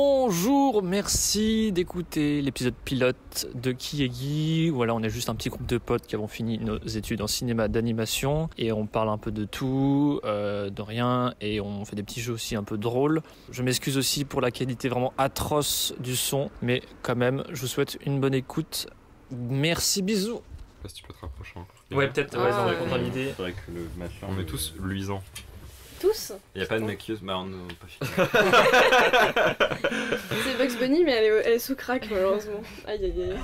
Bonjour, merci d'écouter l'épisode pilote de Qui est Guy. Voilà, on est juste un petit groupe de potes qui avons fini nos études en cinéma d'animation et on parle un peu de tout, de rien, et on fait des petits jeux aussi un peu drôles. Je m'excuse aussi pour la qualité vraiment atroce du son, mais quand même, je vous souhaite une bonne écoute. Merci, bisous. Je sais pas si tu peux te rapprocher encore. Ouais, peut-être, ouais, ça aurait contre l'idée. C'est vrai que le machin. On est tous luisants. Tous? Il y a pas de maquilleuse, bah on n'a pas fini. C'est Bugs Bunny, mais elle est sous crack malheureusement. Aïe aïe aïe.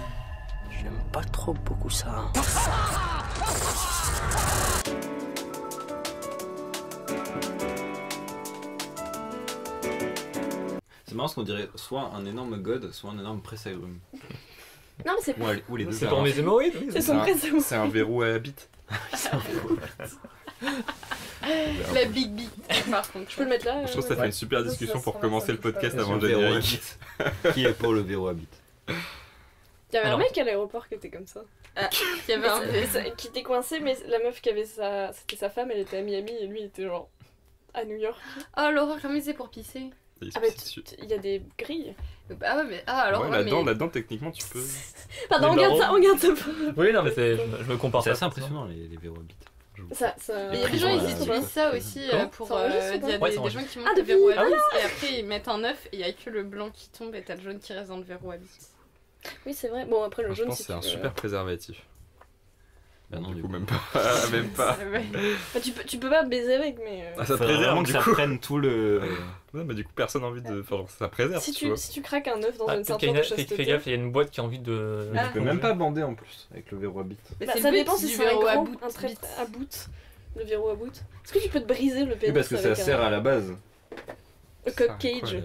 J'aime pas trop beaucoup ça. C'est marrant parce qu'on dirait soit un énorme god, soit un énorme presse-agrumes. Non mais c'est Ou les deux. C'est pour mes hémorroïdes, oui. c'est son prénom. C'est un verrou à bite. La Big Big par contre. Je peux le mettre là Je trouve que ça fait une super discussion pour commencer le podcast avant le verrou à générique. bite. Qui est pour le verrou à bite? Il y avait Alors. un mec à l'aéroport qui était comme ça. Il y avait un Qui était coincé, mais la meuf qui avait c'était sa femme, elle était à Miami et lui il était genre à New York. Oh l'horreur, comment c'est pour pisser? Ah mais il y a des grilles. Ah ouais mais alors Ouais, ouais, là-dedans, mais... là-dedans, techniquement, tu peux. Pardon, Les on garde ça. Oui, non, mais je me compare C'est pas. assez impressionnant les verrous à bite. Ça... Mais il y a des gens, ils utilisent ça aussi Comment pour... Ça enregistre ou pas il y a Ouais, des ça gens enregistre. qui montent Ah, le depuis verrou à bite et après ils mettent un œuf et il y a que le blanc qui tombe et t'as le jaune qui reste dans le verrou à bite. Oui c'est vrai. Bon après le Moi, je jaune pense que c'est un tu veux- super préservatif. Bah non, Du du coup, coup. même pas. Même pas. Ouais. Enfin, tu peux pas baiser avec mais... Ah, ça Faudrait préserve, vraiment que du ça coup. prenne tout le. Ouais, bah, du coup, personne n'a envie de. Enfin, genre, ça préserve, Si tu vois. tu craques un œuf dans Ah, une peut-être qu'il y ceinture a de une- fais chasteté... gaffe, il y a une boîte qui a envie de. Mais tu peux même pas bander en plus avec le verrou à bite. Mais Bah, c'est ça le but dépend si du c'est un verrou à grand, bout un trait bite. à bout, le verrou à bout. Est-ce que tu peux te briser le pénis Oui, parce que ça avec sert à la base. un cock cage?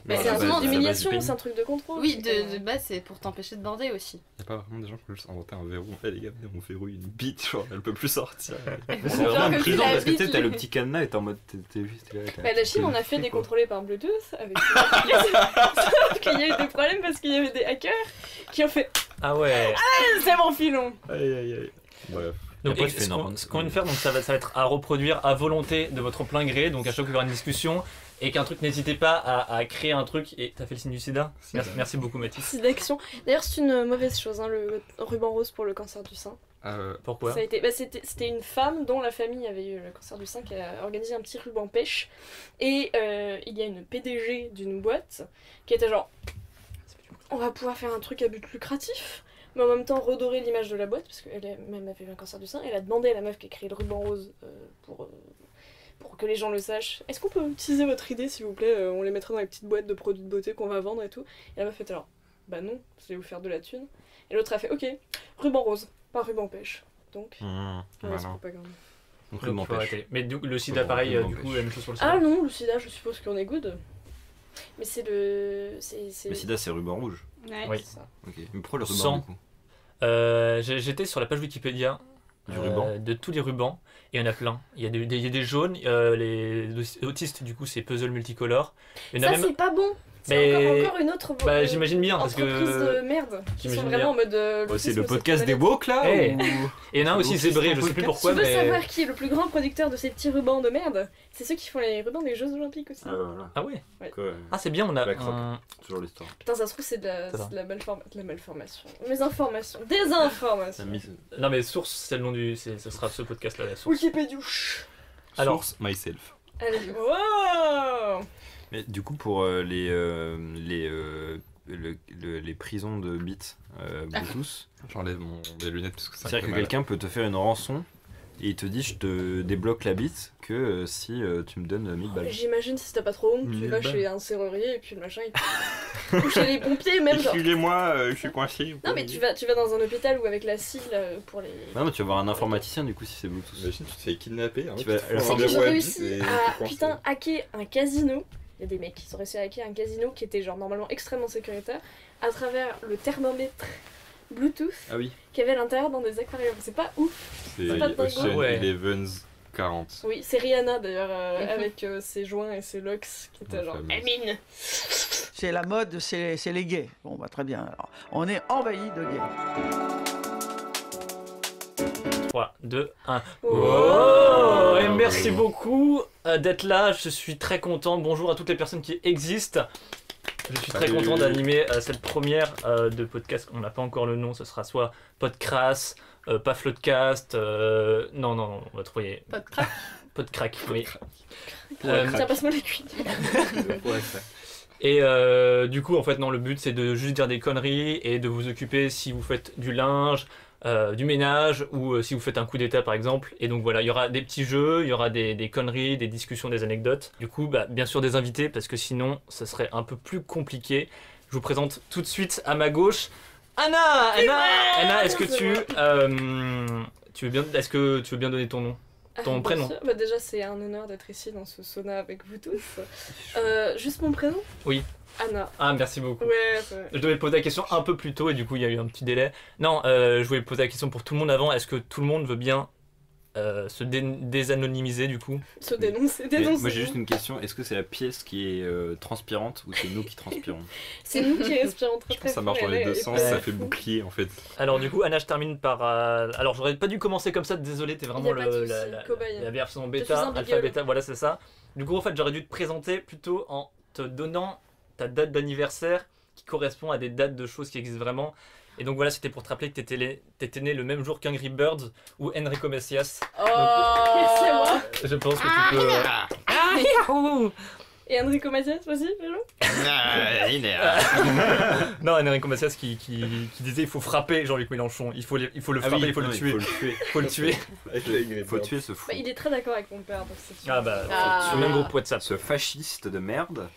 Mais C'est c'est un un truc truc d'humiliation, c'est un truc de contrôle. Oui, c'est de base c'est pour t'empêcher de bander aussi. Y'a pas vraiment des gens qui veulent juste inventer un verrou. En fait, les gars, venez, on verrouille une bite, genre, elle peut plus sortir. C'est Genre vraiment comme une si prison la parce que tu sais, bite, t'as le les- petit cadenas et t'es en mode. T'es juste là. Bah, la Chine, on a fait décontrôler par Bluetooth avec Sauf qu'il y a eu des problèmes parce qu'il y avait des hackers qui ont fait Ah ouais. c'est mon filon. Aïe aïe aïe. Bref. Donc, Après, tu fais ce qu'on n'importe ce qu'on vient de faire, donc ça va être à reproduire à volonté de votre plein gré. Donc à chaque fois qu'il y aura une discussion et qu'un truc, n'hésitez pas à créer un truc. Et t'as fait le signe du sida. Merci beaucoup Mathis. C'est d'action. D'ailleurs, c'est une mauvaise chose, hein, le ruban rose pour le cancer du sein. Pourquoi? Ça a été, c'était une femme dont la famille avait eu le cancer du sein qui a organisé un petit ruban pêche. Et il y a une PDG d'une boîte qui était genre on va pouvoir faire un truc à but lucratif, mais en même temps redorer l'image de la boîte, parce qu'elle-même avait eu un cancer du sein. Elle a demandé à la meuf qui a créé le ruban rose pour que les gens le sachent. Est-ce qu'on peut utiliser votre idée s'il vous plaît? On les mettra dans les petites boîtes de produits de beauté qu'on va vendre et tout. Et la meuf était alors bah non, je vais vous faire de la thune. Et l'autre a fait ok, ruban rose, pas ruban pêche. Donc, mauvaise propagande. Donc, Donc, le faut m'empêche. arrêter. Mais le sida, Bon, pareil, le du coup, m'empêche. la même chose sur le sida. Ah non, le sida, je suppose qu'on est good. Mais c'est le. Mais sida, c'est ruban rouge. Ouais. Oui. C'est ça. Ok. Mais pourquoi le ruban Sans. du coup? J'étais sur la page Wikipédia Du ruban. de tous les rubans, et il y en a plein. Il y a des jaunes, les autistes, du coup, c'est puzzle multicolore. Il y en a Ça, même. c'est pas bon. C'est Mais- encore une autre. Bah, j'imagine bien, parce entreprise que. de merde. Qui sont J'imagine vraiment en mode. Oh, c'est l'autisme, le podcast des maladie. woke là Eh. ou... Et il y en a un aussi Autisme zébré, je sais plus podcast. pourquoi, Tu veux mais. savoir qui est le plus grand producteur de ces petits rubans de merde? C'est ceux qui font les rubans des Jeux Olympiques aussi. Voilà. Ah ouais. Quoi, Ah, c'est bien, on a. Black Rock. un- Toujours l'histoire. Putain, ça se trouve, c'est de Ça va. la malformation. Mes informations. Des informations. Non, mais source, c'est le nom du. Ce sera ce podcast-là, la source. Wikipédia. Alors. Source myself. Allez, wow. Mais du coup, pour les prisons de bits Bluetooth, J'enlève mes lunettes parce que ça c'est-à-dire que quelqu'un peut te faire une rançon et il te dit je te débloque la bite que si tu me donnes 1000 balles. J'imagine si t'as pas trop honte, tu 1000 vas balles. chez un serrurier et puis le machin il ou chez les pompiers même genre. Excusez-moi, je suis coincé. Non mais tu vas dans un hôpital ou avec la scie là, pour les. Non, mais tu vas voir un informaticien du coup si c'est Bluetooth. Imagine, tu te fais kidnapper. Hein, Tu vas- te fous alors, un C'est qu'ils verrou ont à bite réussi et à t'es coincé. putain hacker un casino. Il y a des mecs qui ont réussi à hacker un casino qui était genre normalement extrêmement sécuritaire à travers le thermomètre Bluetooth Ah oui. qu'il y avait à l'intérieur dans des aquariums. C'est pas ouf. C'est pas de dingo. Ocean Ouais. Eleven's 40. Oui, c'est Rihanna d'ailleurs avec ses joints et ses locks qui étaient Ouais, genre fameuse. Amine. C'est la mode, c'est les gays. Bon, bah très bien. Alors, on est envahi de gays. 3, 2, 1. Oh. Oh, et merci beaucoup d'être là, je suis très content. Bonjour à toutes les personnes qui existent. Je suis très content d'animer cette première de podcast. On n'a pas encore le nom, ce sera soit Podcrass, pas Floodcast, non, on va trouver. Podcrack, oui. Tiens, passe-moi les cuits. Et du coup, en fait, non, le but c'est de juste dire des conneries et de vous occuper si vous faites du linge, du ménage ou si vous faites un coup d'état par exemple. Et donc voilà, il y aura des petits jeux, il y aura des conneries, des discussions, des anecdotes. Du coup, bien sûr des invités parce que sinon, ça serait un peu plus compliqué. Je vous présente tout de suite à ma gauche Anna, est-ce que tu veux bien donner ton nom? Ton prénom. Bah déjà, c'est un honneur d'être ici dans ce sauna avec vous tous. Juste mon prénom? Oui. Anna. Ah, merci beaucoup. Ouais, je devais poser la question un peu plus tôt et du coup, il y a eu un petit délai. Non, je voulais poser la question pour tout le monde avant. Est-ce que tout le monde veut bien se désanonymiser du coup? Se dénoncer. Moi j'ai juste une question, est-ce que c'est la pièce qui est transpirante ou c'est nous qui transpirons? C'est nous qui respirons très Je pense que ça marche dans les deux sens, ça fait bouclier en fait. Alors du coup Anna, je termine par... Alors j'aurais pas dû commencer comme ça, désolé, t'es vraiment la version bêta, alpha bêta, voilà c'est ça. Du coup en fait j'aurais dû te présenter plutôt en te donnant ta date d'anniversaire qui correspond à des dates de choses qui existent vraiment. Et donc voilà, c'était pour te rappeler que t'étais né le même jour qu'Angry Birds ou Enrico Macias. Oh, c'est moi. Je pense que tu peux... Et Enrico Macias, vas-y, Non, Enrico Macias qui disait il faut frapper Jean-Luc Mélenchon, il faut le frapper, il faut le tuer. Il faut tuer ce fou. Bah, il est très d'accord avec mon père, donc c'est sûr. Sur le même groupe WhatsApp. Ce fasciste de merde.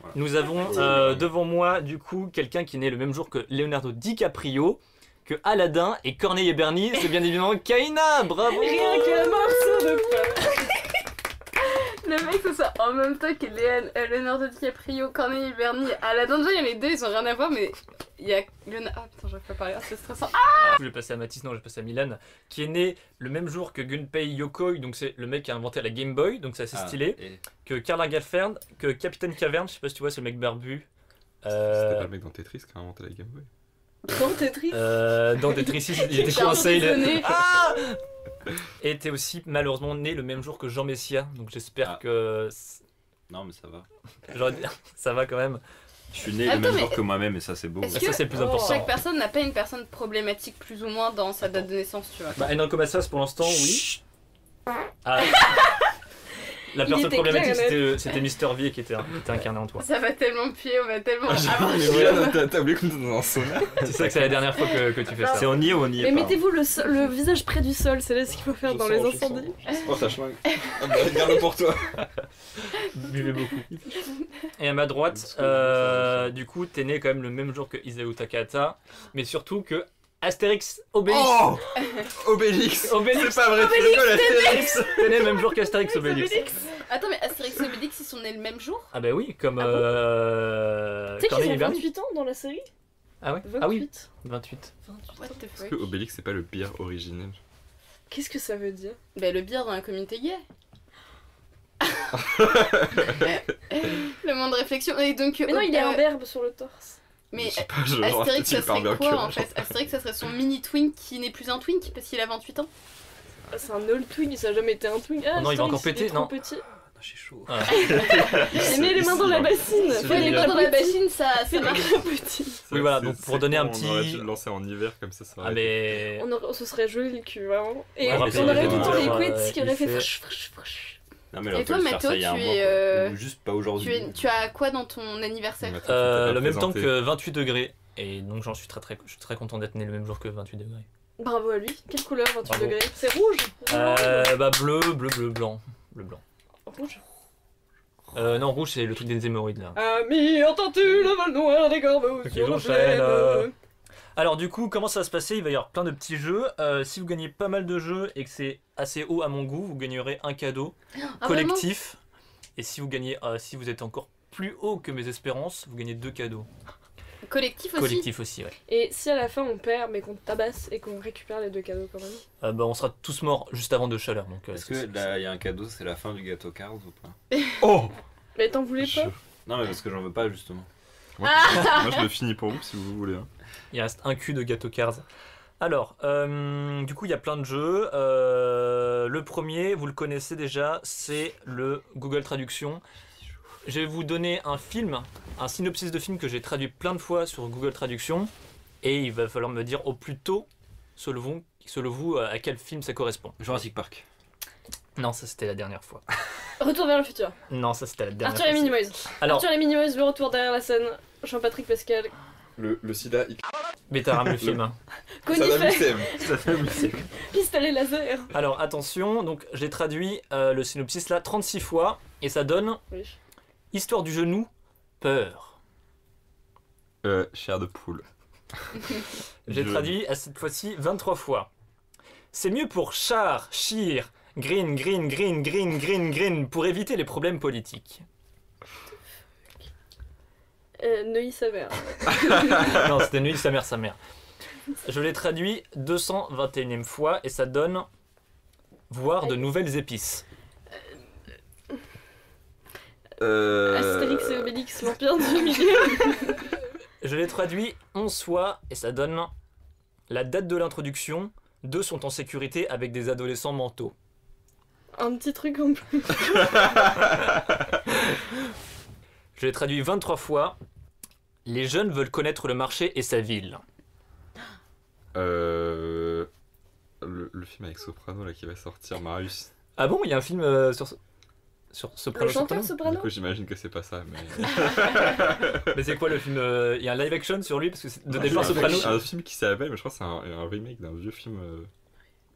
Voilà. Nous avons devant moi du coup quelqu'un qui est né le même jour que Leonardo DiCaprio, que Aladdin et Corneille et Bernie, c'est bien évidemment Kaina, bravo. Rien qu'un morceau de pain. Le mec, c'est ça en même temps que Leonardo DiCaprio, Corneille et Bernie, Aladdin. Déjà, il y en a les deux, ils ont rien à voir, mais il y a Leonardo. Ah putain, j'arrive pas à parler, c'est stressant. Je vais passer à Mathis, non, je vais passer à Milan, qui est né le même jour que Gunpei Yokoi, donc c'est le mec qui a inventé la Game Boy, donc c'est assez stylé. Que Karl Lagerfeld, que Capitaine Caverne, je sais pas si tu vois, c'est le mec barbu. C'était pas le mec dans Tetris qui a inventé la Game Boy. Dans Tetris Dans Tetris, il était coincé. Et t'es aussi malheureusement né le même jour que Jean Messia, donc j'espère que... Non mais ça va. Ça va quand même. Je suis né le même jour que moi-même et ça c'est beau. Ça c'est le plus important. Chaque personne n'a pas une personne problématique plus ou moins dans sa date de naissance, tu vois. Enrico Macias pour l'instant, oui. La personne problématique c'était Mister V qui était incarné en toi. Ça va tellement puer, on va tellement... T'as oublié qu'on était dans un sauna. C'est ça que c'est la dernière fois que tu fais ça. C'est on y est ou on y est Mais pas. mettez-vous le visage près du sol, c'est là ce qu'il faut faire dans les incendies. Oh ça schlingue. Garde-le pour toi. Buvez beaucoup. Et à ma droite, du coup t'es né quand même le même jour que Isao Takahata, mais surtout que Astérix Obélix. Oh Obélix. C'est pas vrai, tu rigoles, Astérix. T'es né le même jour qu'Astérix Obélix. Attends, mais Astérix et Obélix, ils sont nés le même jour? Ah bah oui, comme Tu sais qu'ils Corneille ont et Bernie. 28 ans dans la série? Ah ouais. 28. Ah oui, 28. What the Est-ce fuck? que Obélix c'est pas le pire originel? Qu'est-ce que ça veut dire? Bah le bière dans la communauté gay. Le monde de réflexion. Et donc, Mais non, il est imberbe sur le torse. Mais Je sais pas, genre, Astérix, ça peut-être serait il parle quoi bien en que- fait? Astérix, ça serait son mini twink qui n'est plus un twink parce qu'il a 28 ans. C'est un old twink, ça a jamais été un twink. Ah, Oh non, il va encore Astérix, péter, est trop non. petit. J'ai chaud. Il met les mains dans la bassine. C'est Fais les génial. mains dans la bassine, ça Fais marche. les petit. Oui, voilà, donc pour donner un On aurait petit... dû le lancer en hiver comme ça. Ah mais... Ce serait joli le cul, vraiment. Et Ouais, on mais aurait c'est- tout le temps les ouais, couettes qui auraient fait il fait- fraîche. Non mais Et là, on toi, peut le faire Mathéo, ça il y a un tu mois, es, quoi. Ou juste pas aujourd'hui. Tu as quoi dans ton anniversaire? le même temps que 28 degrés. Et donc je suis très content d'être né le même jour que 28 degrés. Bravo à lui. Quelle couleur, 28 Bravo. degrés? C'est rouge? Bleu, blanc. Bleu, blanc. Rouge. Non, rouge c'est le truc des hémorroïdes là. Ami, entends-tu le vol noir des corbeaux Ok, sur la j'enchaîne, plaine? Alors du coup, comment ça va se passer? Il va y avoir plein de petits jeux. Si vous gagnez pas mal de jeux et que c'est assez haut à mon goût, vous gagnerez un cadeau Ah, collectif. Et si vous gagnez, si vous êtes encore plus haut que mes espérances, vous gagnez 2 cadeaux. Collectif aussi. Collectif aussi, ouais. Et si à la fin on perd mais qu'on tabasse et qu'on récupère les 2 cadeaux quand même? On sera tous morts juste avant de chaleur. Donc, Est-ce que là il y a un cadeau, c'est la fin du gâteau Cars ou pas? Oh Mais t'en voulais pas? Non mais parce que j'en veux pas justement. Moi je le finis pour vous si vous voulez. Hein. Il reste un cul de gâteau Cars. Alors, du coup, il y a plein de jeux. Le premier, vous le connaissez déjà, c'est le Google Traduction. je vais vous donner un film, un synopsis de film que j'ai traduit plein de fois sur Google Traduction. Et il va falloir me dire au plus tôt, selon vous, à quel film ça correspond. Jurassic Park. Non, ça c'était la dernière fois. Retour vers le futur. Non, ça c'était la dernière Arthur et fois. Minimoys. Alors, Arthur et Minimoys, le retour derrière la scène. Jean-Patrick Pascal. Le sida, Bétaram le film. Conifère. Saddam Hussein. Pistolet laser. Alors attention, donc j'ai traduit le synopsis là 36 fois et ça donne Oui. Histoire du genou, peur. Chair de poule. J'ai traduit à cette fois-ci 23 fois. C'est mieux pour char, chir, green, green, green, green, green, green pour éviter les problèmes politiques. Neuilly sa mère. Non, c'était Nuit sa mère. Je l'ai traduit 221e fois et ça donne voir de nouvelles épices. Astérix et Obélix, l'Empire du Milieu. Je l'ai traduit 11 fois et ça donne la date de l'introduction. 2 sont en sécurité avec des adolescents mentaux. Un petit truc en plus. Je l'ai traduit 23 fois. Les jeunes veulent connaître le marché et sa ville. Le film avec Soprano là qui va sortir, Marius. Ah bon, il y a un film sur Soprano. Le chanteur Du Soprano. coup, j'imagine que c'est pas ça, mais. Mais c'est quoi le film Il y a un live action sur lui parce que c'est de départ Soprano. Un film qui s'appelle, mais je crois que c'est un remake d'un vieux film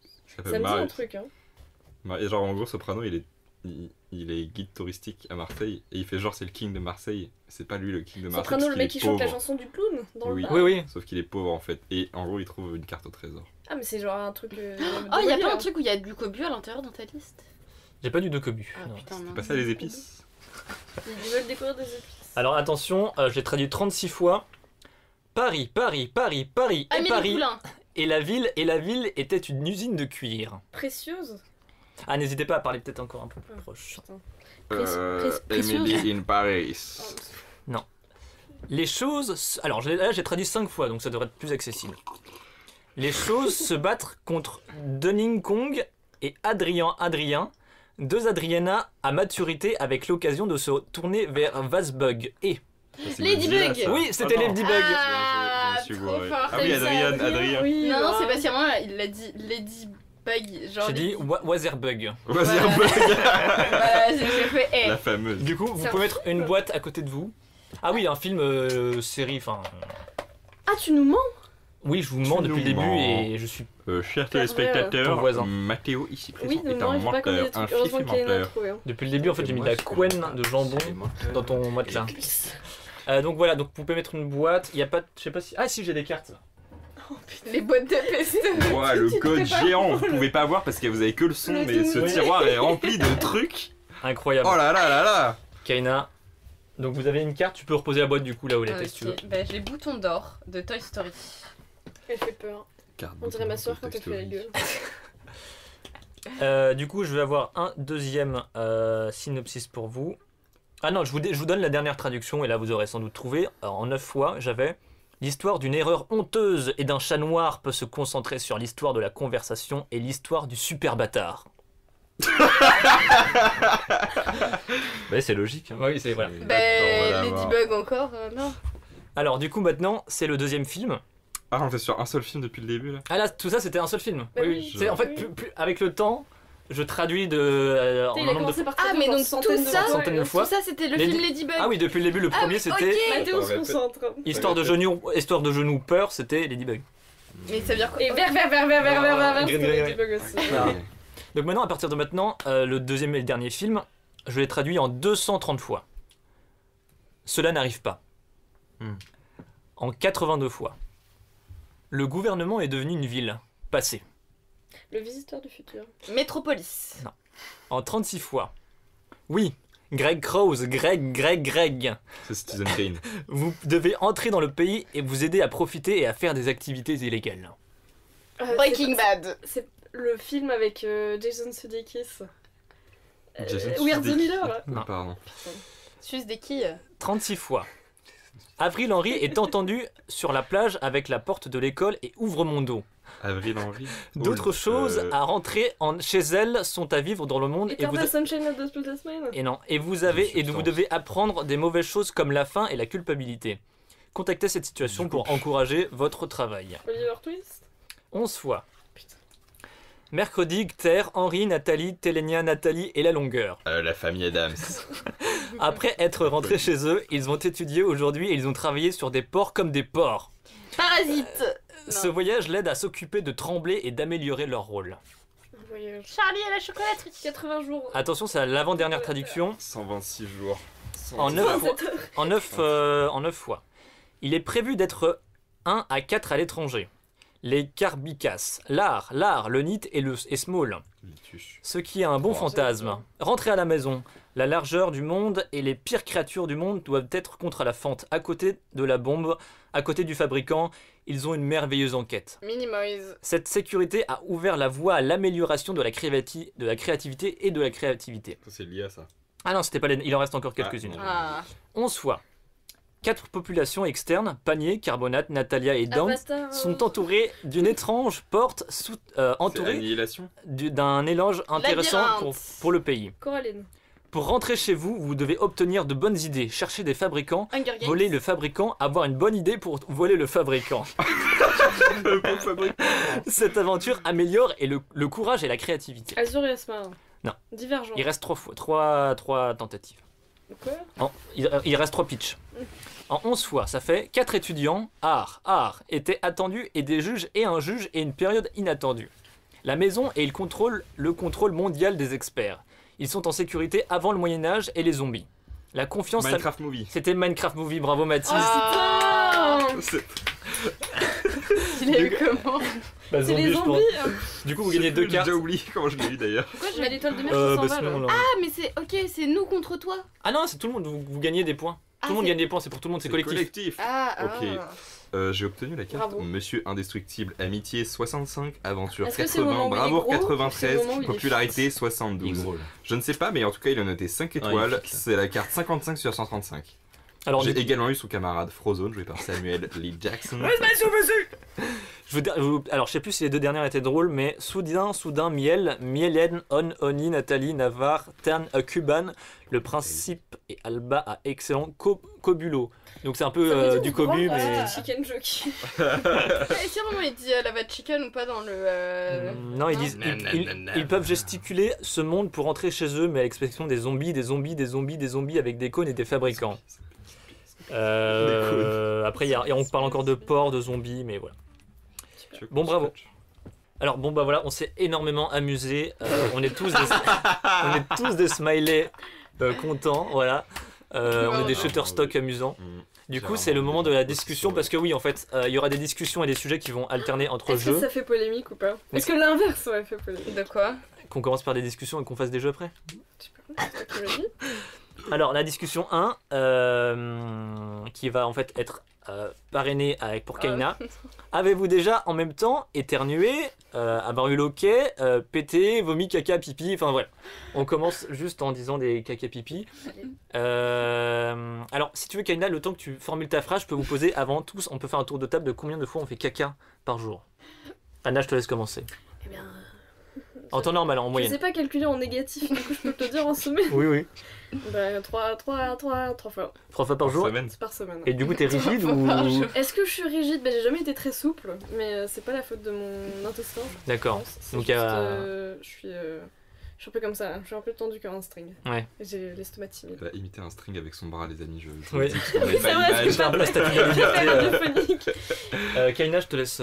qui Ça s'appelle me dit un Marius. truc, hein. Et genre, en gros, Soprano, il est guide touristique à Marseille et il fait genre c'est le king de Marseille. C'est pas lui le king de Marseille. Soprano, parce le mec qu'il qui est chante la pauvre. chanson du clown dans Oui. le bar. Oui, oui. Sauf qu'il est pauvre en fait. Et en gros, il trouve une carte au trésor. Ah, mais c'est genre un truc. Oh, il y a plein de trucs où il y a du cobu à l'intérieur dans ta liste. J'ai pas du Docobu. Ah non. putain, C'est mince. pas ça les épices? Ils veulent découvrir des épices. Alors attention, j'ai traduit 36 fois. Paris, Paris, Paris, Paris et Amélie Paris. Poulain. Et la ville était une usine de cuir. Précieuse. Ah, n'hésitez pas à parler peut-être encore un peu plus proche. Précieuse. Emily in Paris. Les choses... Alors là j'ai traduit 5 fois, donc ça devrait être plus accessible. Les choses se battent contre Dunning Kong et Adrien, deux Adriana à maturité avec l'occasion de se tourner vers Vasbug. Et... Ladybug. Oui, c'était Ladybug. Ah, Je me suis trop gouré. fort. Ah oui, Adrien. Oui, Non, non, bah. c'est parce qu'à un moment, il a dit Ladybug. Genre. J'ai dit Wazerbug. Vas-y, un peu. Voilà, j'ai fait eh. La fameuse. Du coup, vous C'est pouvez un mettre une boîte à côté de vous. Ah oui, un film série, enfin... Ah, tu nous mens? Oui, je vous mens Tu depuis le nous début mens. et je suis... Chers Ton téléspectateurs, voisin. Mathéo ici présent Oui, est non, un il faut pas qu'on ait des menteur, un trucs. Heureusement fifi qu'il y en a menteur. trouvé. Hein. Depuis le début, en fait, j'ai mis de la couenne de jambon dans ton matelas. Donc voilà, donc vous pouvez mettre une boîte. Il y a pas... Je sais pas si... Ah si, j'ai des cartes. Les boîtes de peste. Ouah, le Tu code te fais pas géant, vous drôle. pouvez pas voir parce que vous avez que le son, Le mais ce tout. tiroir est rempli de trucs. Incroyable. Oh là là là là. Kaina. Donc vous avez une carte, tu peux reposer la boîte du coup là où elle était si tu veux. Ok, bah j'ai Bouton d'or de Toy Story. Elle fait peur. On dirait ma soeur quand elle fait la gueule. Du coup, je vais avoir un deuxième synopsis pour vous. Ah non, je vous donne la dernière traduction et là vous aurez sans doute trouvé. Alors, en 9 fois, j'avais l'histoire d'une erreur honteuse et d'un chat noir peut se concentrer sur l'histoire de la conversation et l'histoire du super bâtard. Bah, c'est logique. Hein. Oui, c'est voilà. Bah on va l'avoir. Ladybug encore, non. Alors du coup maintenant, c'est le deuxième film. Ah, on fait sur un seul film depuis le début là. Ah là, tout ça c'était un seul film. Bah oui, oui, oui. C'est en fait oui. avec le temps, je traduis de en Il un a nombre de commencé fois. par Ah, mais donc centaines tout de ça, fois. Centaines de fois. Tout ça c'était le Lady- film Ladybug. Ah oui, depuis le début, le premier oui, c'était ok. Mathéo se Attends, concentre. Histoire de genou peur, c'était Ladybug. Mais ça veut dire quoi? Et vers, Green, c'était green, Ladybug aussi. Ah. Donc maintenant, à partir de maintenant, le deuxième et le dernier film, je l'ai traduit en 230 fois. Cela n'arrive pas. En 82 fois. Le gouvernement est devenu une ville. Passé. Le visiteur du futur. Métropolis. En 36 fois. Oui, Greg Krause, Greg. C'est Citizen Kane. Vous devez entrer dans le pays et vous aider à profiter et à faire des activités illégales. Breaking Bad. C'est le film avec Jason Sudeikis. Jason Weird the Sudeikis. Miller. Non. Pardon. Suisse des quilles. 36 fois. Avril Henry est entendu sur la plage avec la porte de l'école et ouvre mon dos. Avril Henry. D'autres choses à rentrer chez elle sont à vivre dans le monde Eternal Sunshine of the Spotless Mind. et non. Et vous Substance. devez apprendre des mauvaises choses comme la faim et la culpabilité. Contactez cette situation Du coup. pour encourager votre travail. Oliver Twist. 11 fois. Putain. Mercredi, Terre, Henri, Nathalie, Télénia, Nathalie et la longueur. La famille Adams. Après être rentrés chez eux, ils ont étudié aujourd'hui et ils ont travaillé sur des porcs comme des porcs. Parasite. Ce voyage l'aide à s'occuper de Tremblay et d'améliorer leur rôle. Un voyage. Charlie et la chocolaterie. 80 jours. Attention, c'est l'avant-dernière traduction 126 jours. en 9 fois. 27 heures. En 9 fois. Il est prévu d'être 1 à 4 à l'étranger. Les Carbicas, l'art, le nit et Small. Les tuches. Ce qui est un bon fantasme. Rentrez à la maison. La largeur du monde et les pires créatures du monde doivent être contre la fente. À côté de la bombe, à côté du fabricant, ils ont une merveilleuse enquête. Minimoise. Cette sécurité a ouvert la voie à l'amélioration de la créativité et de la créativité. Ça, c'est lié à ça. Ah non, c'était pas il en reste encore quelques-unes. Ah. 11 fois. 4 populations externes, Panier, Carbonate, Natalia et Dante, Avatar. sont entourées d'une étrange porte C'est entourée Annihilation. d'un élange intéressant Labyrinthe. pour le pays. Coraline. Pour rentrer chez vous, vous devez obtenir de bonnes idées, chercher des fabricants, Hunger Games. voler le fabricant, avoir une bonne idée pour voler le fabricant. Cette aventure améliore le courage et la créativité. Azur et Asmar. Non. Divergent. Il reste 3 tentatives. Quoi Il reste 3 pitchs. En 11 fois, ça fait 4 étudiants, art, étaient attendus et des juges et un juge et une période inattendue. La maison et le contrôle mondial des experts. Ils sont en sécurité avant le Moyen-Âge et les zombies. La confiance... Minecraft Movie. C'était Minecraft Movie, bravo Mathis. Ah. C'est Il a eu comment? Bah, C'est les je pense. zombies. Hein. Du coup, vous gagnez 2 J'ai cartes. déjà oublié comment je l'ai lu d'ailleurs. Pourquoi j'ai l'étoile de mer Bah, qui s'en va sinon, là là. Ah, mais c'est ok, c'est nous contre toi. Ah non, c'est tout le monde, vous gagnez des points. Tout le monde c'est- gagne des points, c'est pour tout le monde, c'est collectif. Ah, Ok. J'ai obtenu la carte Bravo. Monsieur Indestructible, Amitié 65, Aventure Est-ce que c'est le moment 80, où il est Bravoure gros ou c'est le 93, moment où il est Popularité Il est 72. gros, là. Je ne sais pas, mais en tout cas, il a noté 5 il est étoiles. fixe. C'est la carte 55 sur 135. Alors, J'ai du- également eu son camarade Frozone, joué par Samuel Lee Jackson. alors, je sais plus si les 2 dernières étaient drôles, mais Soudain, Miel, Mielen, Oni, Nathalie, Navarre, Tern, Cuban, le principe et Alba a excellent Cobulo. Donc c'est un peu du cobu, mais... Chicken jockey. Et si vraiment il dit lava chicken ou pas dans le. Non, ils disent ils peuvent gesticuler ce monde pour entrer chez eux, mais à l'expression des zombies avec des cônes et des fabricants. Après, et on parle encore de porcs, de zombies, mais voilà. Bon, bravo. Alors bon bah voilà, on s'est énormément amusé. On est tous des smileys contents, voilà. On est des Shutterstock amusants. Du coup, c'est le moment de la discussion parce que oui, en fait, il y aura des discussions et des sujets qui vont alterner entre Est-ce que jeux. ça fait polémique ou pas Est-ce que l'inverse aurait fait polémique De quoi? Qu'on commence par des discussions et qu'on fasse des jeux après. Je sais pas, c'est toi qui me le dis. Alors, la discussion 1, qui va en fait être parrainée pour Kaina. Avez-vous déjà en même temps éternué, avoir eu l'hoquet, pété, vomi, caca, pipi, enfin voilà. On commence juste en disant des caca pipi. Alors, si tu veux, Kaina, le temps que tu formules ta phrase, je peux vous poser avant tous, on peut faire un tour de table de combien de fois on fait caca par jour. Anna, je te laisse commencer. Eh bien. En temps normal, en Je moyenne. sais pas calculer en négatif, du coup je peux te le dire en semaine. Oui, oui. Bah, 3 fois. 3 fois par jour. Semaine. C'est par semaine. Et du coup, t'es rigide ou... Est-ce que je suis rigide? Bah, j'ai jamais été très souple, mais c'est pas la faute de mon intestin. je D'accord. pense. C'est Donc, juste, je suis un peu comme ça, je suis un peu tendu comme un string. Ouais. Et j'ai l'estomac timide. Il va imiter un string avec son bras, les amis. Je Oui. vous dis parce qu'on Oui, n'est c'est pas vrai, l'image. C'est un peu la statue de la liberté. Radiophonique. Kaina, je te laisse.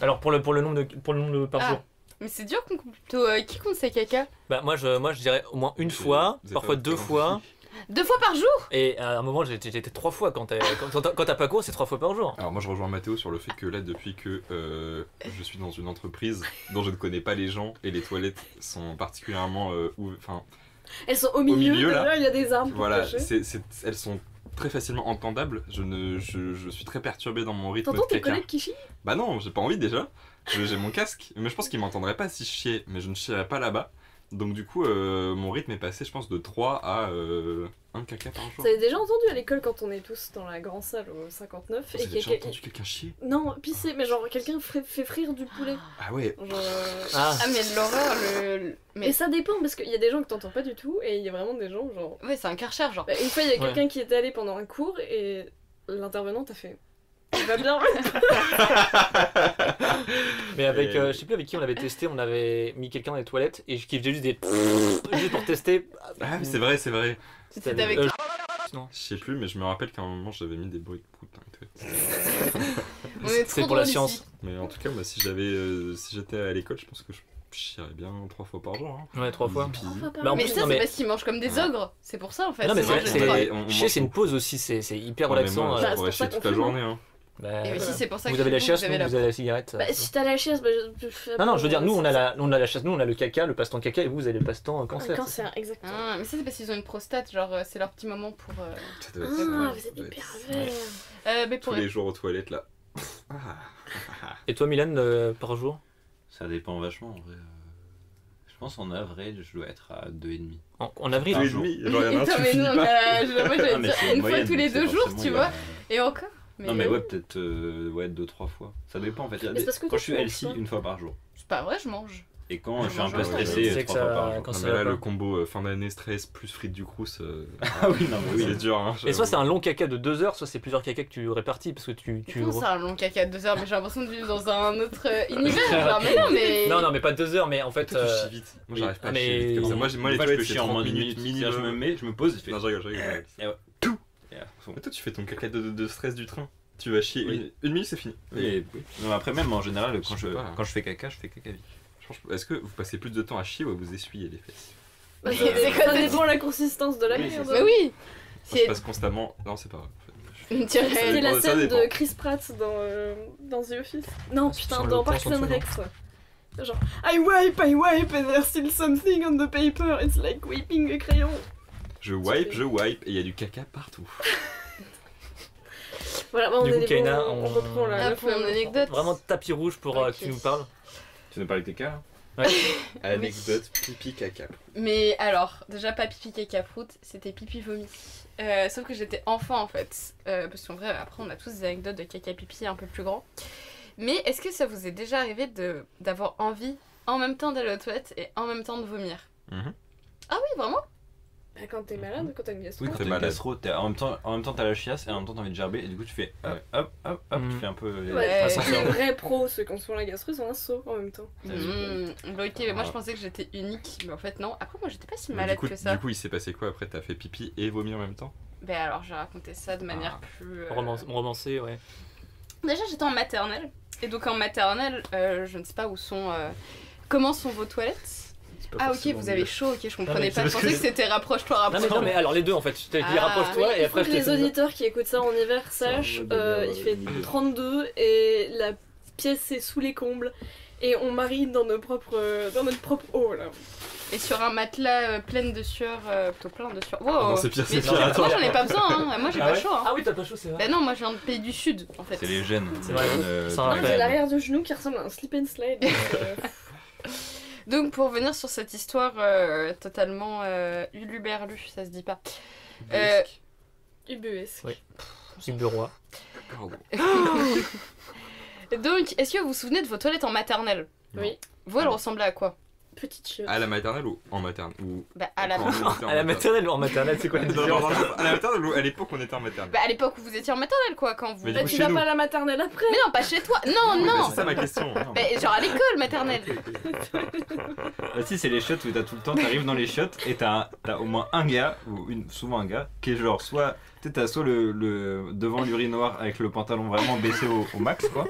Alors pour le nombre de par Ah. jour. Mais c'est dur qu'on compte plutôt. Qui compte ses caca? Bah moi je dirais au moins une fois, Vous êtes parfois pas 2 fois. 2 fois par jour? Et à un moment j'étais 3 fois quand t'as pas cours, c'est 3 fois par jour. Alors moi je rejoins Mathéo sur le fait que là depuis que je suis dans une entreprise dont je ne connais pas les gens et les toilettes sont particulièrement enfin Elles sont au milieu, milieu, là. d'ailleurs, il y a des arbres. pour voilà, cacher. elles sont très facilement entendables. Je suis très perturbé dans mon rythme de T'entends tes caca. collègues qui chient? Bah non, j'ai pas envie déjà. J'ai mon casque, mais je pense qu'ils m'entendraient pas si je chiais, mais je ne chierais pas là-bas. Donc du coup, mon rythme est passé, je pense, de 3 à 1 caca par jour. Vous avez déjà entendu à l'école quand on est tous dans la grande salle au 59 Vous avez déjà entendu quelqu'un chier? Non, pisser, mais genre quelqu'un fait frire du poulet. Ah ouais. Genre, Ah mais l'horreur, mais Et ça dépend parce qu'il y a des gens que t'entends pas du tout et il y a vraiment des gens genre... ouais c'est un Karcher genre. Une fois il y a Ouais. quelqu'un qui était allé pendant un cours et l'intervenante a fait... Il va bien. Mais avec, Et- je sais plus avec qui on l'avait testé, on avait mis quelqu'un dans les toilettes et qui faisait juste des juste pour tester. Ah mais c'est vrai, c'est vrai. C'était avec non. Je sais plus, mais je me rappelle qu'à un moment j'avais mis des bruits de prout dans les toilettes. On est C'est trop pour la drôles science. ici. Mais en tout cas, moi, si j'étais à l'école, je pense que je chierais bien 3 fois par jour. Hein. Ouais, 3 fois. Puis- Bah, en Mais plus, ça non, c'est mais- parce qu'ils mangent comme des ogres, c'est pour ça en fait. Non mais Ils c'est mangent c'est- des drogues. on chier mange c'est une pause aussi, c'est hyper Ouais, mais relaxant. moi, Bah, je c'est pourrais pour ça chier qu'on toute la fume, journée. Hein. Bah, Et aussi c'est pour ça que vous avez la chez chasse, vous avez nous, la vous avez la cigarette. Bah, si t'as la chaise, bah, je fais Non, non, pas, je veux dire, nous on a ça- la chasse, nous on a le caca, le passe-temps caca, et vous avez le passe-temps cancer. Un cancer, exactement. Ah, mais ça c'est parce qu'ils ont une prostate, genre c'est leur petit moment pour. Ça doit être ça, Ah, ouais. vous êtes Ça doit hyper être ça. verts. Mais Tous pour les jours aux toilettes là. Ah. Et toi Mylène, par jour? Ça dépend vachement en vrai. Je pense en avril, je dois être à 2,5. En avril? Par Deux et jour. demi, genre, il y en a un, Attends, tu mais finis nous, pas. moi j'allais Ah, mais dire c'est une fois moyenne, tous les c'est 2 jours, forcément, tu il y vois. a- Et encore. Non mais ouais, peut-être ouais, 2-3 fois. Ça dépend en fait. Mais c'est parce que Quand toi, je suis tu manges LC, pas. une fois par jour. C'est pas vrai, je mange. Et quand je suis un mange peu pas. stressé, C'est que 3 fois ça- par jour. quand Non, ça mais va là, pas. le combo fin d'année stress plus frites du Crous, Ah oui, non mais c'est oui. dur. Hein, Et soit c'est un long caca de 2 heures, soit c'est plusieurs caca que tu répartis parce que tu. Comment c'est un long caca de 2 heures, mais j'ai l'impression de vivre dans un autre univers. Genre, mais non, mais. Non, non, mais pas 2 heures, mais en fait. Toi, tu chies vite. Moi, j'arrive pas à mais- chier vite comme ça. Moi, les Des fois, je toilettes, peux c'est chier en 30 moins de minutes minutes. Je me minimum. mets, je me pose, je fais. Non, je rigole. Et ouais. Tout. Et à fond. Mais toi, tu fais ton caca de stress du train. Tu vas chier Oui. une minute, c'est fini. Et non, après même en général quand Je sais pas. quand je fais caca vite. Est-ce que vous passez plus de temps à chier ou à vous essuyer les fesses? Bah, Mais c'est quoi ça cette- dépend de la consistance de la Oui, merde. c'est Mais oui. Moi, je C'est passe constamment. Non, c'est pas vrai. en fait. une tireuse. C'était dépend, la ça scène dépend. de Chris Pratt dans The Office. Non, Sur putain, le dans pont Parks sans and dessous, Rec. Genre, I wipe, and there's still something on the paper. It's like wiping a crayon. Je wipe, et il y a du caca partout. Voilà, bah, on Du coup, est Kaina, bon, on reprend la Ah, pour mon anecdote. Vraiment tapis rouge pour Ok. que tu nous parles. Tu veux parler de caca là Anecdote pipi caca. Mais alors, déjà pas pipi caca prout, c'était pipi vomi. Sauf que j'étais enfant en fait. Parce qu'en vrai, après, on a tous des anecdotes de caca pipi un peu plus grands. Mais est-ce que ça vous est déjà arrivé d'avoir envie en même temps d'aller aux toilettes et en même temps de vomir? Mhm. Ah oui, vraiment? Bah, quand t'es malade, quand t'as une gastro. Oui, quand T'es t'es malade. gastro, en même temps t'as la chiasse et en même temps t'as envie de gerber et du coup tu fais hop, tu Mhm. fais un peu les... Ouais, ça, les c'est vrais pros, ceux qui sont la gastro, ils ont un saut en même temps. Ça, Bah ok, mais moi Ah. je pensais que j'étais unique, mais en fait non. Après, moi j'étais pas si Mais malade du coup, que ça. il s'est passé quoi après? T'as fait pipi et vomi en même temps? Ben alors, j'ai raconté ça de manière plus. Romancé, ouais. Déjà, j'étais en maternelle. Et donc en maternelle, je ne sais pas où sont. Comment sont vos toilettes? C'est pas Ah ok, forcément vous avez mieux. chaud, ok, je mais comprenais c'est pas. Je parce pensais que- que c'était rapproche-toi, Non, rapproche-toi. mais alors les deux en fait. Je t'ai dit Ah, rapproche-toi Oui, et il après faut je que t'ai les fait. auditeurs qui écoutent ça en hiver sachent, il fait 32 et la pièce est sous les combles et on marine dans notre propre eau là. Et sur un matelas plein de sueur, plutôt plein de sueur. Wow. Ah non, c'est pire, c'est Mais pire, moi, attends. j'en ai pas besoin, hein. Moi j'ai Ah pas ouais chaud. Hein. Ah oui, t'as pas chaud, c'est vrai. Bah non, moi je viens de pays du sud en fait. C'est les gènes. C'est vrai, ça Non, rappelle. j'ai l'arrière de genou qui ressemble à un slip and slide. Donc pour revenir sur cette histoire totalement uluberlu, ça se dit pas. UBS. Oui. Type de roi. Pardon. Donc, est-ce que vous vous souvenez de vos toilettes en maternelle? Oui. Vous, elles ressemblaient à quoi? Petite chiotte. À la maternelle ou en maternelle ou... Bah à la quand on était en À la maternelle ou en maternelle, c'est quoi la Non, non, différence? non, à la maternelle ou à l'époque on était en maternelle? Bah à l'époque où vous étiez en maternelle quoi, quand vous... Mais Bah, du coup, tu chez vas nous. pas à la maternelle après. Mais non, pas chez toi. Non, Oui, mais non. c'est ça ma question. Bah, genre à l'école maternelle. Bah si, c'est les shots où t'as tout le temps, t'arrives dans les shots et t'as au moins un gars, ou souvent un gars, qui est genre soit... Tu sais, t'as soit le devant l'urinoir avec le pantalon vraiment baissé au max, quoi,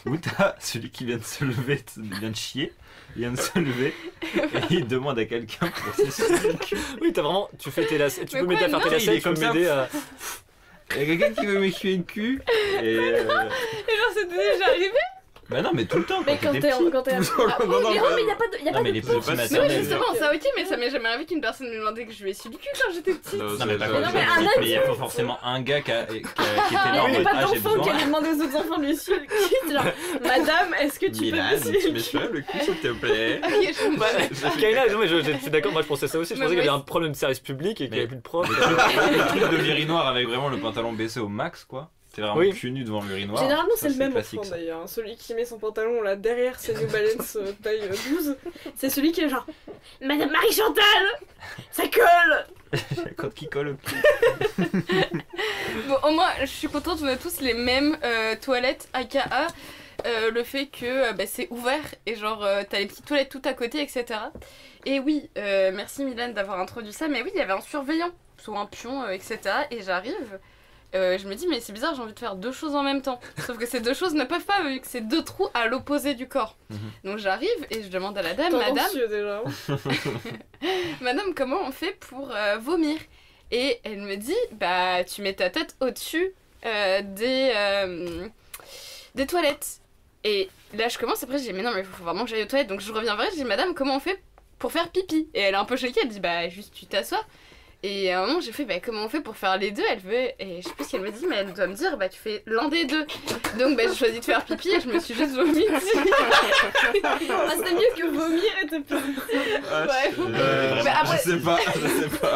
ou t'as celui qui vient de se lever, vient de chier, il vient de se lever, et il demande à quelqu'un pour s'essuyer le cul. Oui, t'as vraiment. Tu fais tes lacets. Tu Mais peux m'aider à quoi, faire tes non, lacets, il est tu peux comme ça. m'aider à. Il y a quelqu'un qui veut m'essuyer le cul, et Et genre c'était déjà arrivé. Bah non, mais tout le temps Mais quand t'es petit. quand t'es Non, non, mais non, non, mais y a pas de Non, mais les c'est petits pas- Mais oui, maternels. justement, ça ok, mais ça m'est jamais arrivé qu'une personne me demandait que je lui ai su du cul quand j'étais petite. Non, mais pas c'est- quand non, tu mais es un petite, mais il y a adulte. pas forcément un gars qui était Il là n'y en a mode pas ah, j'ai d'enfant qui besoin. allait demander aux autres enfants de lui suivre le cul. C'est genre, madame, est-ce que tu Milan, peux me suivre tu le mets cul sur le cul s'il te plaît. Ok, je Kaina, non, mais je suis d'accord, moi je pensais ça aussi. Je Mais pensais qu'il y moi avait un problème de service public et qu'il n'y Mais- avait plus de profs. Le truc de l'urinoir avec vraiment le pantalon baissé au max, quoi. T'es vraiment Oui. cul nu devant l'urinoir. Généralement, Ça, c'est le même classique, enfant ça. d'ailleurs. Celui qui met son pantalon là derrière ses New Balance taille 12. C'est celui qui est genre, Madame Marie-Chantal, ça colle. Quand qui colle au cul. Bon, au moins, je suis contente, on a tous les mêmes toilettes, aka le fait que bah, c'est ouvert et genre t'as les petites toilettes tout à côté, etc. Et oui, merci Milan d'avoir introduit ça, mais oui, il y avait un surveillant, soit un pion, etc. Et j'arrive, je me dis, mais c'est bizarre, j'ai envie de faire deux choses en même temps. Sauf que ces deux choses ne peuvent pas, vu que c'est deux trous à l'opposé du corps. Donc j'arrive et je demande à la dame, madame, Tendancieux, déjà. madame, comment on fait pour vomir? Et elle me dit, bah tu mets ta tête au-dessus des toilettes. Et là je commence, après je dis, mais non mais faut vraiment que j'aille aux toilettes. Donc je reviens vers elle, je dis, madame, comment on fait pour faire pipi? Et elle est un peu choquée, elle dit, bah juste tu t'assois. Et à un moment j'ai fait, bah comment on fait pour faire les deux? Elle veut, et je sais plus ce qu'elle me dit, mais elle doit me dire, bah tu fais l'un des deux. Donc bah j'ai choisi de faire pipi et je me suis juste vomi dessus. Ah, c'est mieux que vomir et te pisser. Ouais. Mais après- Je sais pas,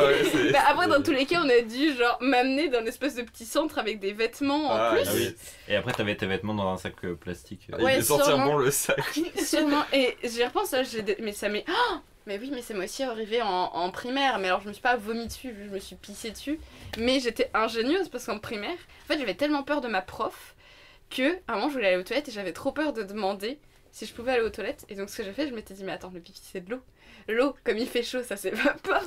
ouais, c'est... Bah après dans tous les cas on a dû genre m'amener dans une espèce de petit centre avec des vêtements en plus. Ah oui. Et après, t'avais tes vêtements dans un sac plastique. Il Ouais, fait sentir sûrement. bon le sac. Sûrement. Et j'y repense, là, mais ça m'est... Oh mais oui, mais ça m'est aussi arrivé en primaire. Mais alors je me suis pas vomi dessus, vu que je me suis pissée dessus. Mais j'étais ingénieuse parce qu'en primaire, en fait j'avais tellement peur de ma prof que à un moment je voulais aller aux toilettes et j'avais trop peur de demander si je pouvais aller aux toilettes. Et donc ce que j'ai fait, je m'étais dit, mais attends, le pipi c'est de l'eau. L'eau, comme il fait chaud, ça s'évapore.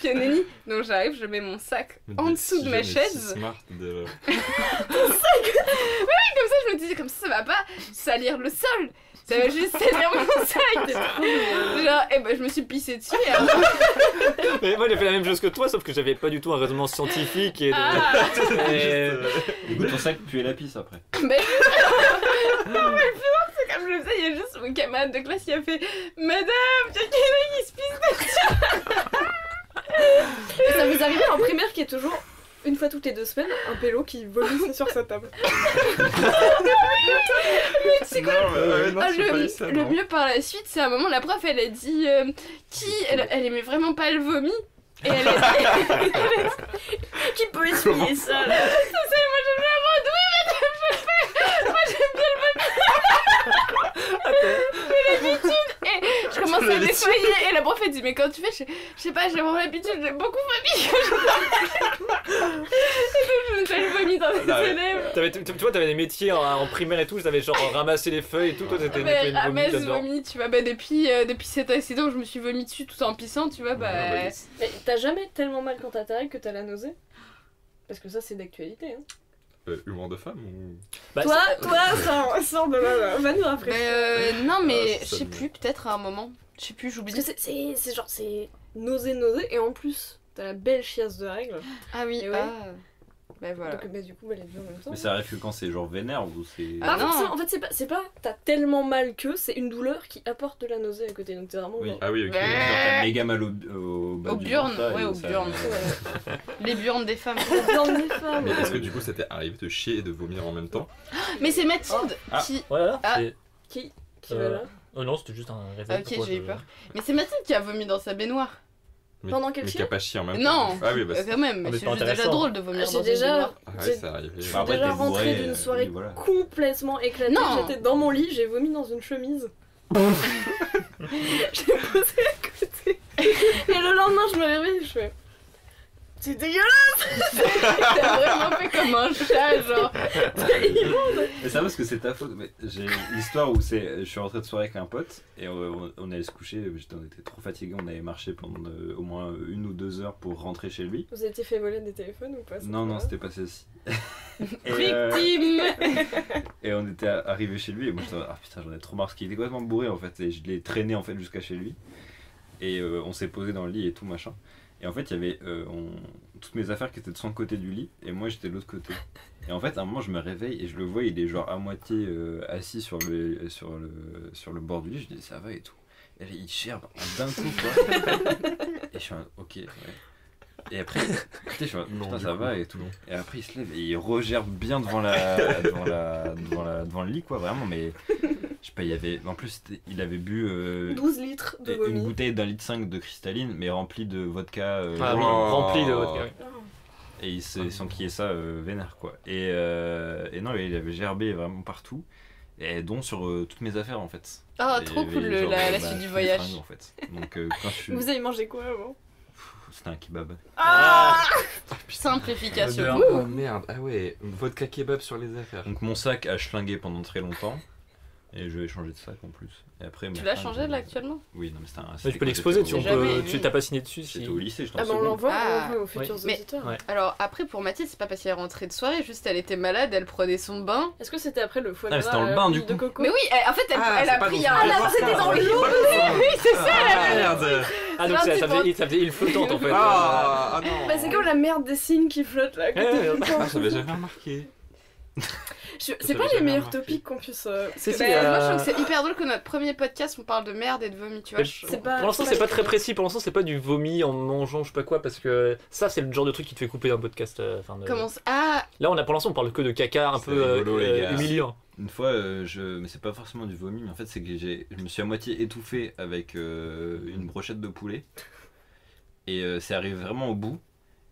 Que nenni. Donc j'arrive, je mets mon sac en dessous de ma chaise. Smart de... Comme ça, je me disais, comme ça va pas salir le sol. Ça va juste salir mon sac. Genre, et ben je me suis pissée dessus. Et après... Mais moi j'ai fait la même chose que toi, sauf que j'avais pas du tout un raisonnement scientifique et. Ah. Et- Du coup, ton sac puait la pisse après. Mais non, mais le plus drôle, c'est comme je le faisais, il y a juste mon camarade de classe qui a fait, Madame, il y a quelqu'un qui se pisse. Et ça vous arrivait en primaire qui est toujours, une fois toutes les 2 semaines, un pélo qui vomissait sur sa table. C'est quoi Ah, le mieux par la suite, c'est à un moment, la prof, elle a dit elle aimait vraiment pas le vomi. Et elle a dit Qui peut essuyer ça là? moi j'aime bien le vomi, oui, madame, je fais. Moi j'aime bien le vomi. J'ai l'habitude. Et je commence à nettoyer. Et la prof, elle dit, mais quand tu fais, je sais pas, j'ai vraiment l'habitude, j'ai beaucoup vomi. Et donc je nettoie le vomi dans les élèves. Tu vois, t'avais des métiers en primaire et tout, j'avais genre ramasser les feuilles et tout, toi t'étais nettoyer Mais le vomi ramasse là-dedans. vomi, tu vois, bah depuis cet accident, je me suis vomi dessus tout en pissant, tu vois, bah. Mais t'as jamais tellement mal quand t'as ta règle que t'as la nausée? Parce que ça c'est d'actualité. Hein. Humour de femme ou... Bah, Toi, sors de là, va nous rafraîchir. Non, mais Ah, je ça sais me- plus, peut-être à un moment. Je sais plus, j'oublie. Parce que c'est genre, c'est nausée, et en plus, t'as la belle chiasse de règles. Ah oui, Et ouais. Bah voilà. Donc bah, du coup, elle est bien en même temps. Mais ça arrive que quand c'est genre vénère ou c'est. Ah, Pas non. forcément, en fait, c'est pas t'as tellement mal que c'est une douleur qui apporte de la nausée à côté. Donc t'es vraiment Oui. genre- Ah oui, ok. Ouais. T'as méga mal au bas Au du burn, ventre, là, ouais, et au ça- burn. Les burnes des femmes. Dans les femmes. Mais est-ce que du coup ça t'est arrivé de chier et de vomir en même temps? Mais c'est Mathilde Ah. qui. Voilà, Ah. c'est. Qui Euh, va là? Oh non, c'était juste un Ah, réveil. ok, j'ai eu peur. Mais c'est Mathilde qui a vomi dans sa baignoire. Mais, Pendant qu'elle mais chie qui a pas chié en même Non. temps. Ah oui, bah c'est... Quand même, Ah, mais mais c'est pas juste déjà intéressant. drôle de vomir J'ai dans déjà- une baignoire. Ah ouais, J'ai- c'est arrivé. Je suis Bah, après, déjà t'es rentrée bourré, d'une oui, soirée voilà. complètement éclatée. Non. J'étais dans mon lit, j'ai vomi dans une chemise. J'ai posé à côté. Et le lendemain, je me réveille, je fais. C'est dégueulasse! T'as vraiment fait comme un chat, genre. Mais ça parce que c'est ta faute. Mais j'ai l'histoire où je suis rentré de soirée avec un pote et on allait se coucher. On était trop fatigués, on avait marché pendant au moins 1 ou 2 heures pour rentrer chez lui. Vous étiez fait voler des téléphones ou pas? Non, c'était pas celle-ci. Et, Victime. et on était arrivé chez lui et moi j'étais ah putain j'en ai trop marre parce qu'il était complètement bourré en fait et je l'ai traîné en fait jusqu'à chez lui et on s'est posé dans le lit et tout machin Et en fait, il y avait toutes mes affaires qui étaient de son côté du lit et moi j'étais de l'autre côté. Et en fait, à un moment, je me réveille et je le vois, il est genre à moitié assis sur le bord du lit. Je dis ça va et tout. Et là, il gerbe d'un coup quoi. Et je suis ok, ouais. Et après, je suis putain, ça va et tout. Et après, il se lève et il regerbe bien devant le lit, quoi, vraiment. Mais je sais pas, il y avait. En plus, il avait bu 12 litres de une vomi. bouteille d'1,5 litre de cristalline, mais remplie de vodka. Ah oui, rempli de vodka. Oui. Et il s'enquillait ça vénère, quoi. Et non, il avait gerbé vraiment partout. Et dont sur toutes mes affaires, en fait. Oh, Et trop il y cool avait, genre, la bah, suite du tous les voyage. fringues, en fait. Donc, quand je suis. Vous avez mangé quoi avant? C'était un kebab. Simple, efficace. Odeur. Ouh. Oh merde, ah ouais, vodka kebab sur les affaires. Donc, mon sac a schlingué pendant très longtemps. Et je vais changer de sac en plus. Et après, Tu l'as changé là actuellement? Oui, non, mais c'était un. Mais tu peux l'exposer, tu Jamais, oui. t'as pas signé dessus. Si... J'étais au lycée, j'étais en Ah bah on seconde. l'envoie Ah. aux futurs Oui. Mais- auditeurs. Ouais. Alors après pour Mathilde c'est pas parce qu'elle est rentrée de soirée, juste elle était malade, elle prenait son bain. Est-ce que c'était après le foie Ah, mais gras c'était dans le bain, du de coup. coco? Mais oui, en fait Ah, elle c'est a pas pris dans un... le Ah là vodka. c'était dans l'eau. Oui, c'est ça. Ah merde. Ah donc ça faisait île flottante en fait. Ah non. Bah c'est comme la merde des signes qui flottent là. à côté Ouais, du ouais. temps. Ah, j'avais jamais remarqué. C'est j'avais pas les jamais meilleurs remarqué. topics qu'on puisse. Si, si, Moi je trouve que c'est hyper drôle que notre premier podcast on parle de merde et de vomi, tu vois. Mais je- C'est pas- pour l'instant, c'est c'est pas pas très très précis. Pour l'instant, c'est pas du vomi en mangeant, je sais pas quoi, parce que ça, c'est le genre de truc qui te fait couper d'un podcast. Comment ça... Ah, Là, pour l'instant, on parle que de caca un C'est peu rigolo, les gars. humiliant. Une fois, mais c'est pas forcément du vomi, mais en fait, c'est que je me suis à moitié étouffé avec une brochette de poulet. Et c'est arrivé vraiment au bout.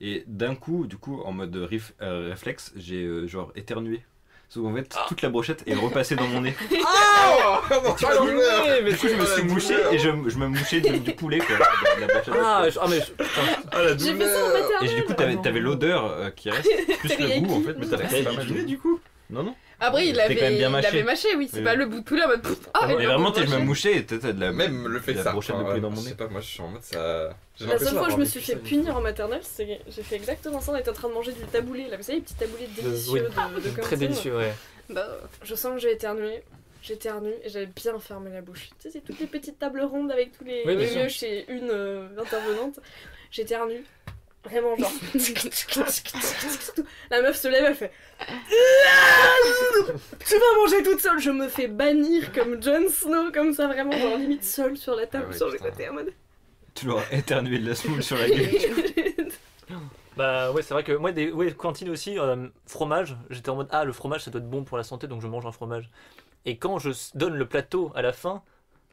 Et d'un coup, du coup, en mode réflexe, j'ai genre éternué. Sauf qu'en fait, toute la brochette est repassée dans mon nez. Ah non, Ah, ouais, mais Du coup, je me suis mouché et je me mouchais du poulet, quoi. De la brochette. mais putain. J'ai fait ça en maternelle. Et du coup, t'avais l'odeur qui reste, plus le goût en fait, mais t'avais pas mal pas du coup. Non, non. après il C'était quand même bien avait mâché. mâché, oui, c'est Oui. pas le bout de poulet en mode... Ah, Mais vraiment, tu sais, je me mouchais et t'as de la. Même le fait de que la ça. brochette de poulet dans mon Je nez. sais pas, moi je suis en mode ça. J'ai La l'impression seule fois où je d'avoir me vécu suis fait ça, punir en maternelle, c'est que j'ai fait exactement ça. On était en train de manger du taboulé, là, vous savez, les petits taboulés délicieux oui. de Très cantine. délicieux, ouais. Bah, Je sens que j'ai éternué. J'éternue et j'avais bien fermé la bouche. Tu sais, c'est toutes les petites tables rondes avec tous les Oui, bien milieux sûr. chez une intervenante. J'éternue. Vraiment, genre. La meuf se lève, elle fait. Tu vas manger toute seule. Je me fais bannir comme Jon Snow, comme ça, vraiment, genre limite seule sur la table, Ah ouais, sur le putain. côté en mode. Tu leur as éternué de la semoule sur la gueule. Bah ouais, c'est vrai que moi, cantine aussi, fromage, j'étais en mode le fromage ça doit être bon pour la santé donc je mange un fromage. Et quand je donne le plateau à la fin,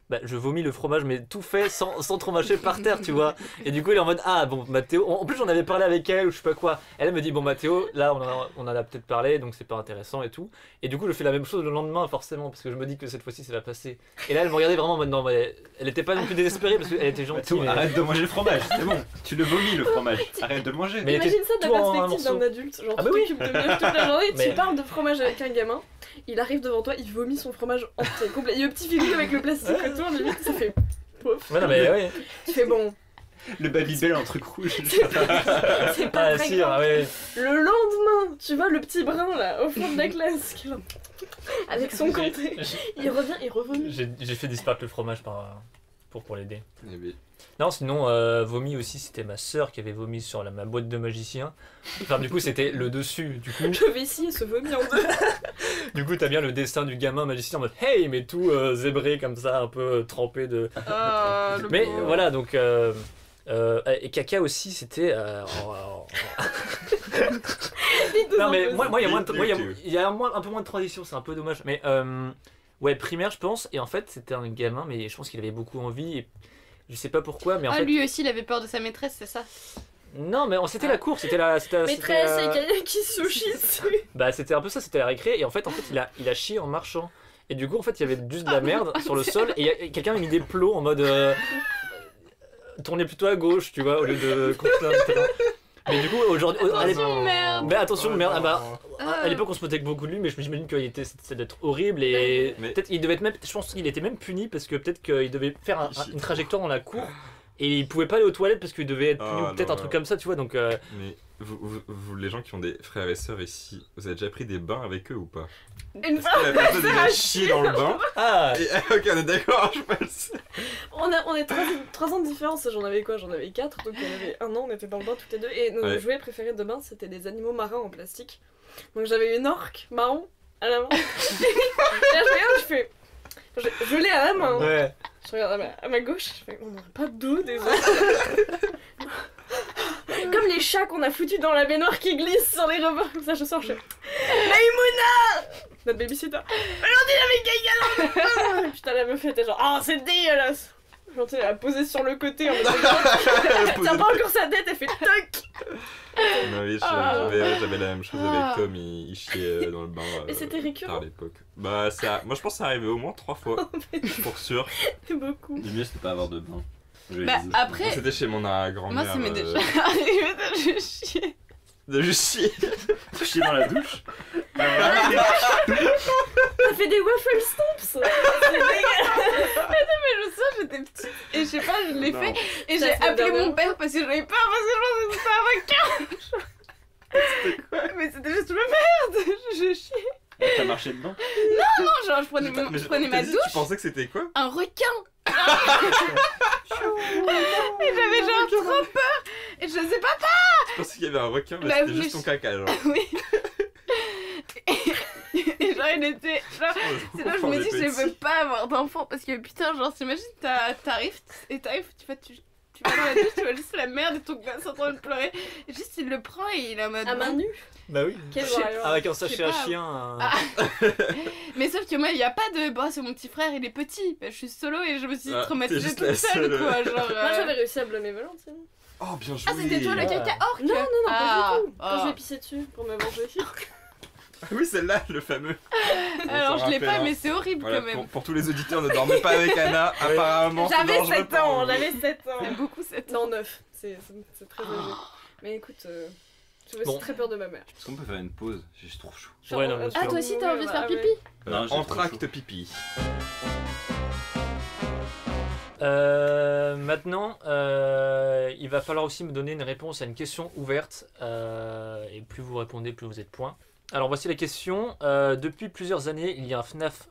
bah, je vomis le fromage mais tout fait sans trop mâcher par terre, tu vois. Et du coup, elle est en mode bon, Mathéo, en plus j'en avais parlé avec elle ou je sais pas quoi. Elle me dit, bon, Mathéo, là on en a peut-être parlé donc c'est pas intéressant et tout. Et du coup, je fais la même chose le lendemain forcément parce que je me dis que cette fois-ci ça va passer. Et là, elle me regardait vraiment maintenant, mais elle était pas non plus désespérée parce qu'elle était gentille. Mathéo, mais- arrête de manger le fromage, c'est bon. Tu le vomis le fromage. Arrête de le manger. Mais- Imagine ça de tout la en un perspective d'un morceau. adulte. Genre, Ah bah tu oui. t'occupes de meuf toute la journée, Mais- tu parles de fromage avec un gamin, il arrive devant toi, il vomit son fromage entier, complet. Il y a le petit filet avec le plastique autour, limite, ça fait pouf. Ouais, non, mais ouais. Tu fais bon, Le Babybel en truc rouge. c'est pas Ah très si, grave. ouais. Le lendemain, tu vois le petit brun là, au fond de la classe, qui est là, avec son comté, il revient, il revomit. J'ai fait disparaître le fromage pour l'aider. Eh bien, Non, sinon, vomi aussi, c'était ma sœur qui avait vomi sur ma boîte de magicien. Enfin, du coup, c'était le dessus. Je vais essayer ce vomi en deux. Du coup, t'as bien le dessin du gamin magicien en mode hey, mais tout zébré comme ça, un peu trempé de. le Mais pauvre. voilà, donc. Et caca aussi, c'était. Non, mais moi, il y a un peu moins de tradition, c'est un peu dommage. Mais ouais, primaire, je pense. Et en fait, c'était un gamin, mais je pense qu'il avait beaucoup envie. Et je sais pas pourquoi, mais en Ah, fait. lui aussi il avait peur de sa maîtresse, c'est ça? Non, mais c'était la course, Maîtresse, il y a quelqu'un qui se chie dessus. Bah c'était un peu ça, c'était la récré et en fait il a chié en marchant et du coup en fait il y avait juste de la merde sur le sol et quelqu'un a mis des plots en mode tournez plutôt à gauche, tu vois, au lieu de continuer à terrain. Mais du coup aujourd'hui à l'époque, Attention, merde. mais attention merde, Ah. à l'époque on se moquait beaucoup de lui mais je m'imagine qu'il était ça devait être horrible et Mais- peut-être il devait être même, je pense qu'il était même puni parce que peut-être qu'il devait faire une trajectoire dans la cour Et il pouvait pas aller aux toilettes parce qu'il devait être Ah, puni ou peut-être un non, truc non. comme ça, tu vois. Donc, Mais vous, les gens qui ont des frères et sœurs ici, vous avez déjà pris des bains avec eux ou pas? Une Est-ce fois, que la personne a chié dans le bain? ah, Et, ok, on est d'accord, je pense. on est 3 ans de différence. J'en avais quoi? J'en avais 4. Donc on avait 1 an, on était dans le bain toutes les deux. Et nos Ouais. jouets préférés de bain, c'était des animaux marins en plastique. Donc j'avais une orque marron à la main. Et là je regarde, je fais. Je l'ai à la main. ouais. Je regarde à ma gauche, je fais, on n'aurait pas d'eau, désolé. Comme les chats qu'on a foutus dans la baignoire qui glissent sur les rebords, comme ça je sors, je fais Maïmouna, notre babysitter. Aujourd'hui il avait caca dans le putain, la meuf était genre, oh c'est dégueulasse. J'entends elle a posé sur le côté en mode elle tient pas encore sa tête, elle fait toc. Non, oui, j'avais la même chose avec Tom, il chiait dans le bain. Et c'était récurrent? À l'époque. Bah, moi je pense que ça arrivait au moins 3 fois, pour sûr. C'est beaucoup. Le mieux, c'était pas avoir de bain. Je Bah, dis. après, C'était chez mon grand-mère. moi, ça m'est déjà arrivé de juste chier. De juste chier. Chier dans la douche. Ça fait des waffle stomps. C'est dégueulasse. Mais je sais, j'étais petite et je sais pas, je l'ai Non. fait et Ça, j'ai c'est appelé bien. mon père parce que j'avais peur parce que je pensais que c'était un requin. Mais c'était juste ma merde, je chiais. T'as marché dedans? Non, genre je prenais, Mais je prenais ma t'as dit, douche, Tu pensais que c'était quoi? un requin. Et j'avais genre trop peur et je sais pas. Je pensais qu'il y avait un requin, mais Bah c'était oui, juste ton je- caca, genre. Oui. Et genre il était genre c'est là je me dis que je veux pas avoir d'enfant parce que putain genre t'imagines t'arrives et tu vas dans la douche, tu vois juste la merde et ton gosse en train de pleurer et juste il le prend et il est en mode À main nue. Bah oui. Quel voyant. Avec un Je sais sachet à pas. chien. Ah. Mais sauf que moi il y a pas de bah c'est mon petit frère il est petit, bah, je suis solo et je me suis Ah, t'es traumatisée juste toute la seule seule. quoi genre Moi j'avais réussi à blâmer Valentine. Oh, bien joué. Ah c'était toi le Ah. caca orque. Non, pas Ah. du tout. Quand Ah. je vais pisser dessus pour me venger. Ah oui, celle-là, le fameux. Alors s'en je l'ai rappelle, pas hein. mais c'est horrible Voilà, quand même. pour tous les auditeurs, ne dormez pas avec Anna, apparemment. c'est J'avais dangereux 7 pour ans, vous. j'avais 7 ans. C'est beaucoup cette. Non, 9. C'est très âgé. Mais écoute, j'avais aussi Bon. très peur de ma mère. Est-ce qu'on peut faire une pause? J'ai trop chaud. Ouais, non, bien sûr. Ah toi aussi t'as envie de faire pipi? Non, j'ai trop Entracte chaud. pipi. Maintenant, il va falloir aussi me donner une réponse à une question ouverte. Et plus vous répondez, plus vous êtes point. Alors voici la question. Depuis plusieurs années, il y a un FNAF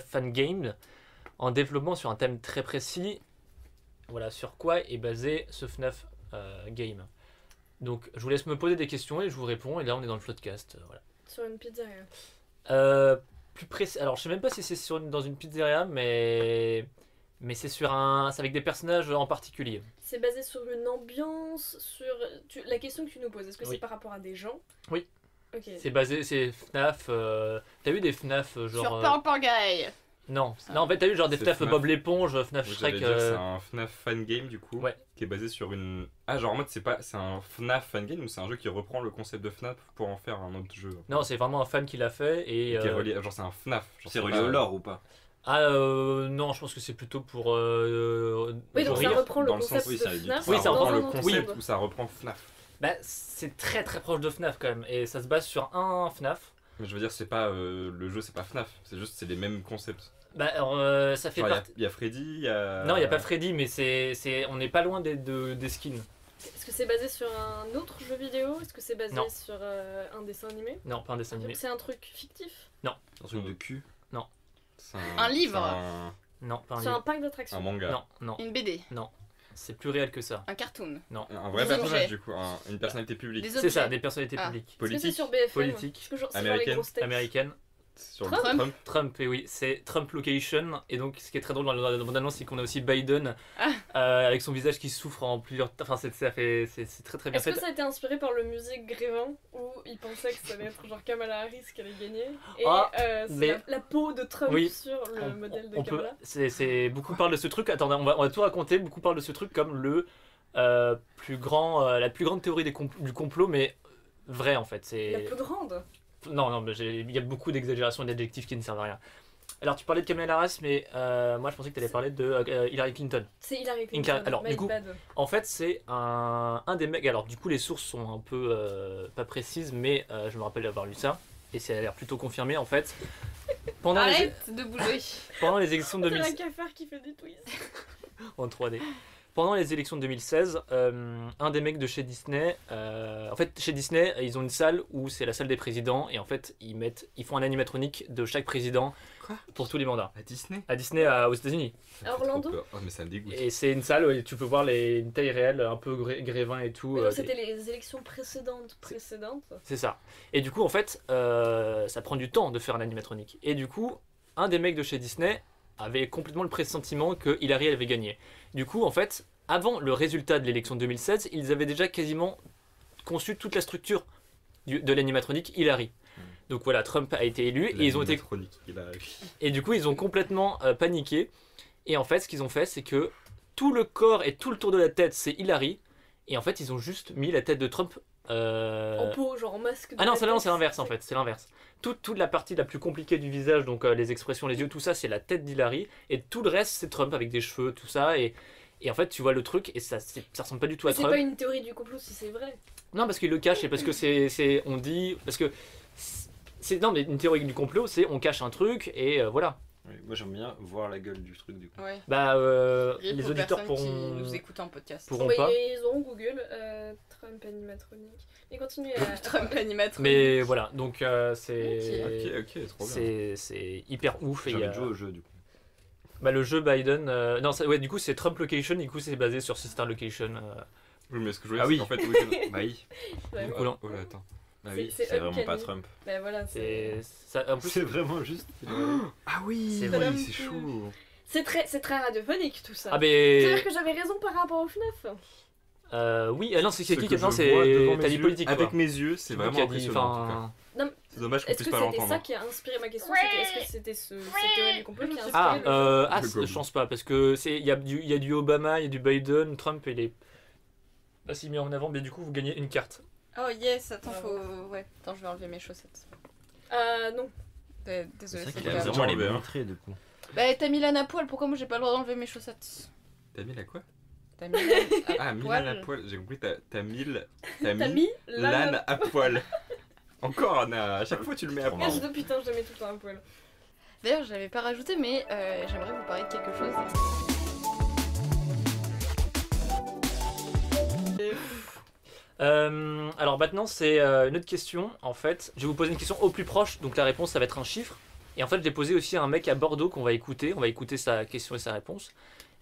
fan game en développement sur un thème très précis. Voilà, sur quoi est basé ce FNAF game. Donc je vous laisse me poser des questions et je vous réponds. Et là, on est dans le podcast. Voilà. Sur une pizzeria. Plus précis. Alors je sais même pas si c'est dans une pizzeria, mais c'est c'est avec des personnages en particulier. C'est basé sur une ambiance, sur... La question que tu nous poses, est-ce que Oui. c'est par rapport à des gens? Oui. Ok. C'est FNAF. T'as vu des FNAF genre Sur Pang non, en fait t'as vu genre des C'est FNAF FNAF. Bob l'éponge, FNAF Oui, Shrek. j'allais dire, c'est un FNAF fan game du coup, Ouais. qui est basé sur une. Ah, genre en mode c'est un FNAF fan game ou c'est un jeu qui reprend le concept de FNAF pour en faire un autre jeu? Non, c'est vraiment un fan qui l'a fait et. Qui est relié, genre c'est un FNAF. Genre, C'est relié pas- au lore ou pas? Non, je pense que c'est plutôt pour. Oui, donc ça rire. reprend le dans le concept sens, oui, de ça a du FNAF. Oui, ça dans reprend un le autre concept monde. où ça reprend FNAF. Bah, c'est très très proche de FNAF quand même et ça se base sur un FNAF. Mais je veux dire, c'est pas le jeu, c'est pas FNAF, c'est les mêmes concepts. Bah, ça fait Genre, il partie. y a Freddy, il y a. Non, il y a pas Freddy, mais on n'est pas loin des skins. Est-ce que c'est basé sur un autre jeu vidéo? Est-ce que c'est basé Non. sur un dessin animé? Non, pas un dessin animé. C'est un truc fictif? Un truc de cul. C'est Un livre. Non, pas un C'est un livre. parc d'attractions? Un manga. Non, non, Une BD, c'est plus réel que ça. un cartoon, Un vrai Des personnage objets. du coup, une personnalité publique. des C'est objets. ça, des personnalités Ah. publiques. Est-ce que c'est Politique. sur BFM? Politique. Est-ce que c'est genre les Américaine. grosses têtes? Américaine. Sur Trump. le Trump. Trump, et oui, c'est Trump Location. Et donc, ce qui est très drôle dans la bande-annonce, c'est qu'on a aussi Biden avec son visage qui souffre en plusieurs. Enfin, c'est très très bien Est-ce fait. que ça a été inspiré par le musée Grévin où il pensait que ça allait être genre Kamala Harris qui allait gagner et Ah, c'est mais- la peau de Trump Oui. sur le modèle de on peut, Kamala? beaucoup parlent de ce truc. Attendez, on va tout raconter. Beaucoup parlent de ce truc comme le la plus grande théorie du complot, mais vrai en fait. La C'est plus grande? non, mais il y a beaucoup d'exagérations et d'adjectifs qui ne servent à rien. Alors, tu parlais de Kamala Harris, mais moi je pensais que tu allais parler de Hillary Clinton. C'est Hillary Clinton. Alors, My du coup, bad. En fait, c'est un des mecs. Alors, du coup, les sources sont un peu pas précises, mais je me rappelle avoir lu ça. Et ça a l'air plutôt confirmé en fait. Pendant Arrête de bouger. pendant les élections de C'est la 2016. cafard qui fait des twists. en 3D. Pendant les élections de 2016, un des mecs de chez Disney, en fait chez Disney, ils ont une salle où c'est la salle des présidents et en fait ils font un animatronique de chaque président Quoi pour tous les mandats. À Disney À Disney aux États-Unis. Ça me À fait trop Orlando peur. Oh, mais ça me dégoûte. Et c'est une salle où tu peux voir une taille réelle, un peu grévin et tout. Mais non, c'était les élections précédentes. C'est ça. Et du coup, en fait, ça prend du temps de faire un animatronique. Et du coup, un des mecs de chez Disney avait complètement le pressentiment que Hillary avait gagné. Du coup, en fait, avant le résultat de l'élection de 2016, ils avaient déjà quasiment conçu toute la structure de l'animatronique Hillary. Donc voilà, Trump a été élu et ils ont été et du coup ils ont complètement paniqué. Et en fait, ce qu'ils ont fait, c'est que tout le corps et tout le tour de la tête, c'est Hillary. Et en fait, ils ont juste mis la tête de Trump. En peau, genre en masque. Ah non, c'est l'inverse en fait, c'est l'inverse. Toute la partie la plus compliquée du visage, donc les expressions, les yeux, tout ça, c'est la tête d'Hillary. Et tout le reste, c'est Trump avec des cheveux, tout ça. Et en fait, tu vois le truc et ça ressemble pas du tout à Mais c'est Trump. pas une théorie du complot si c'est vrai. Non, parce qu'il le cache et parce que on dit. Parce que. Non, mais une théorie du complot, c'est on cache un truc et voilà. Oui, moi j'aime bien voir la gueule du truc du coup. Ouais. Bah, Et les pour auditeurs personnes pourront. qui nous écoutent en podcast. Pourront Ouais, pas. ils auront Google, Trump animatronique. Et continuez à. Trump animatronique. Mais voilà, donc c'est. Ok, trop bien. C'est hyper ouf. J'ai envie de jouer au jeu du coup. Bah, le jeu Biden. Non, ouais, du coup, c'est Trump Location, du coup, c'est basé sur Sister Location. Oui, mais ce que je veux dire, Ah oui. c'est qu'en fait, oui, Bah oui. Ouais, Du coup, non. Oh là, attends. Bah oui, C'est c'est vraiment uncanny. pas Trump. Bah voilà, C'est. En plus, C'est vraiment juste. Ah oui, C'est vrai. c'est chaud. c'est très radiophonique tout ça. Ah, mais. C'est-à-dire que j'avais raison par rapport au FNAF. Oui, non, c'est Ce qui que Non, je vois devant c'est. mes T'as dit yeux, politique. avec quoi. mes yeux, c'est Qui vraiment a dit, impressionnant en tout cas. enfin, C'est dommage qu'on Est-ce puisse que pas c'était l'entendre. ça qui a inspiré ma question Est-ce que c'était cette théorie du complot qui a inspiré Ah, le jeu Le gomme. je pense pas, parce que il y a du Obama, il y a du Biden, Trump, il est pas si mis en avant, mais du coup, vous gagnez une carte. Oh yes, attends, Ouais, attends, je vais enlever mes chaussettes. Non. Désolée, C'est c'est vrai qu'il grave. a vraiment vraiment les enlevé, hein. montré du coup. Bah t'as mis l'âne à poil, pourquoi moi j'ai pas le droit d'enlever mes chaussettes? T'as mis la quoi T'as mis l'âne à Ah, Milan à poil. J'ai compris, t'as mis T'as mis l'âne à poil. Encore, Anna, à chaque fois tu le mets à poil. Putain, je le mets tout le temps à poil. D'ailleurs, je l'avais pas rajouté, mais j'aimerais vous parler de quelque chose. Alors maintenant, c'est une autre question. En fait, je vais vous poser une question au plus proche, donc la réponse ça va être un chiffre. Et en fait, je l'ai posé aussi à un mec à Bordeaux qu'on va écouter. On va écouter sa question et sa réponse.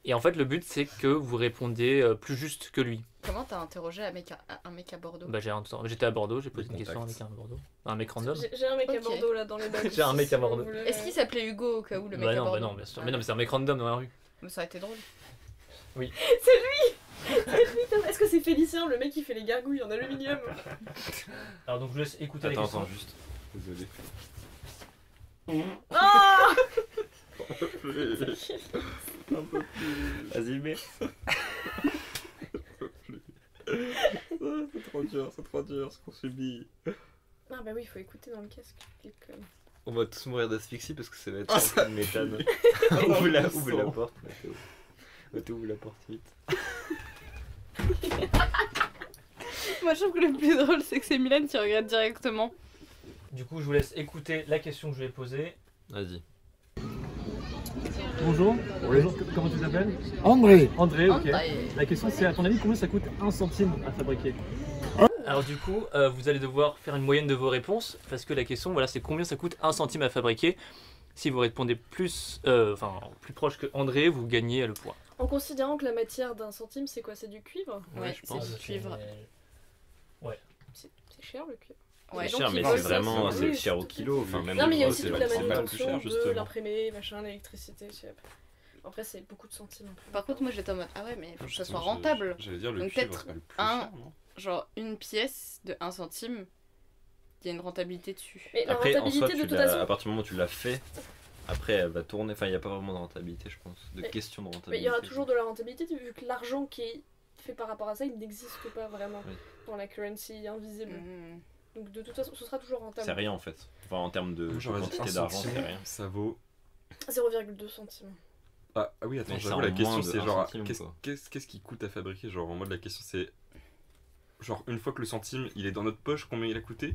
Et en fait, le but c'est que vous répondez plus juste que lui. Comment t'as interrogé un mec à Bordeaux? Bah, j'étais à Bordeaux, j'ai posé Le une question à un mec contact. à Bordeaux. Un mec random. J'ai un mec à Ok. Bordeaux là dans les bacs. J'ai un mec à Bordeaux. Est-ce qu'il s'appelait Hugo au cas où le mec Bah à non, Bordeaux? bah non, bien sûr. Mais non, mais c'est un mec random dans la rue. Mais ça aurait été drôle. Est-ce que c'est Félicien, le mec qui fait les gargouilles en aluminium? Alors donc je vous laisse écouter Attends, la question. attends, juste. Désolé. Ah Vas-y, mais. C'est trop dur ce qu'on subit. Ah bah oui, il faut écouter dans le casque. Et que- On va tous mourir d'asphyxie parce que ça va être Ah, un ça peu de méthane. non, Ouvre la le sang. porte, Mathéo. Mathéo, ouvre la porte vite. Moi, je trouve que le plus drôle, c'est que c'est Mylène qui regarde directement. Du coup, je vous laisse écouter la question que je vais poser. Vas-y. Bonjour. Bonjour, comment tu t'appelles? André, André, ok. André. La question c'est, à ton avis, combien ça coûte 1 centime à fabriquer? Alors du coup, vous allez devoir faire une moyenne de vos réponses, parce que la question, voilà, c'est combien ça coûte 1 centime à fabriquer. Si vous répondez plus proche que André, vous gagnez le point. En considérant que la matière d'un centime, c'est quoi? C'est du cuivre? Ouais, je c'est pense. du cuivre. C'est cher le cuivre. Ouais. C'est donc, cher, ils mais veulent c'est ça, vraiment c'est- oui, cher au c'est kilo. Enfin, même Non, mais il y a au aussi kilo, toute la c'est pas le plus manutention cher, de justement. l'imprimer, machin, l'électricité, je sais pas. Après, c'est beaucoup de centimes. un peu. Par contre, moi j'étais en mode ah ouais, mais faut que ça soit Justement, rentable. J'allais dire le Donc, cuivre, peut-être c'est pas le plus un- cher, non? Genre une pièce de 1 centime, il y a une rentabilité dessus. Mais la Après, en rentabilité, soi, de tu toute l'as- façon. à partir du moment où tu l'as fait, après elle va tourner. Enfin, il n'y a pas vraiment de rentabilité, je pense. De Mais- question de rentabilité. Mais il y aura toujours de la rentabilité vu que l'argent qui est fait par rapport à ça, il n'existe pas vraiment Oui. dans la currency invisible. Mhm. Donc de toute façon, ce sera toujours rentable. C'est rien en fait. Enfin, en termes de J'aurais dit quantité 1 d'argent, centime, c'est rien. ça vaut. 0,2 centimes. Ah oui, attends, Mais ça j'avoue, en la question moins de c'est un genre, centime, quoi. qu'est-ce qui coûte à fabriquer? Genre, en mode, la question c'est. Genre, une fois que le centime il est dans notre poche, combien il a coûté?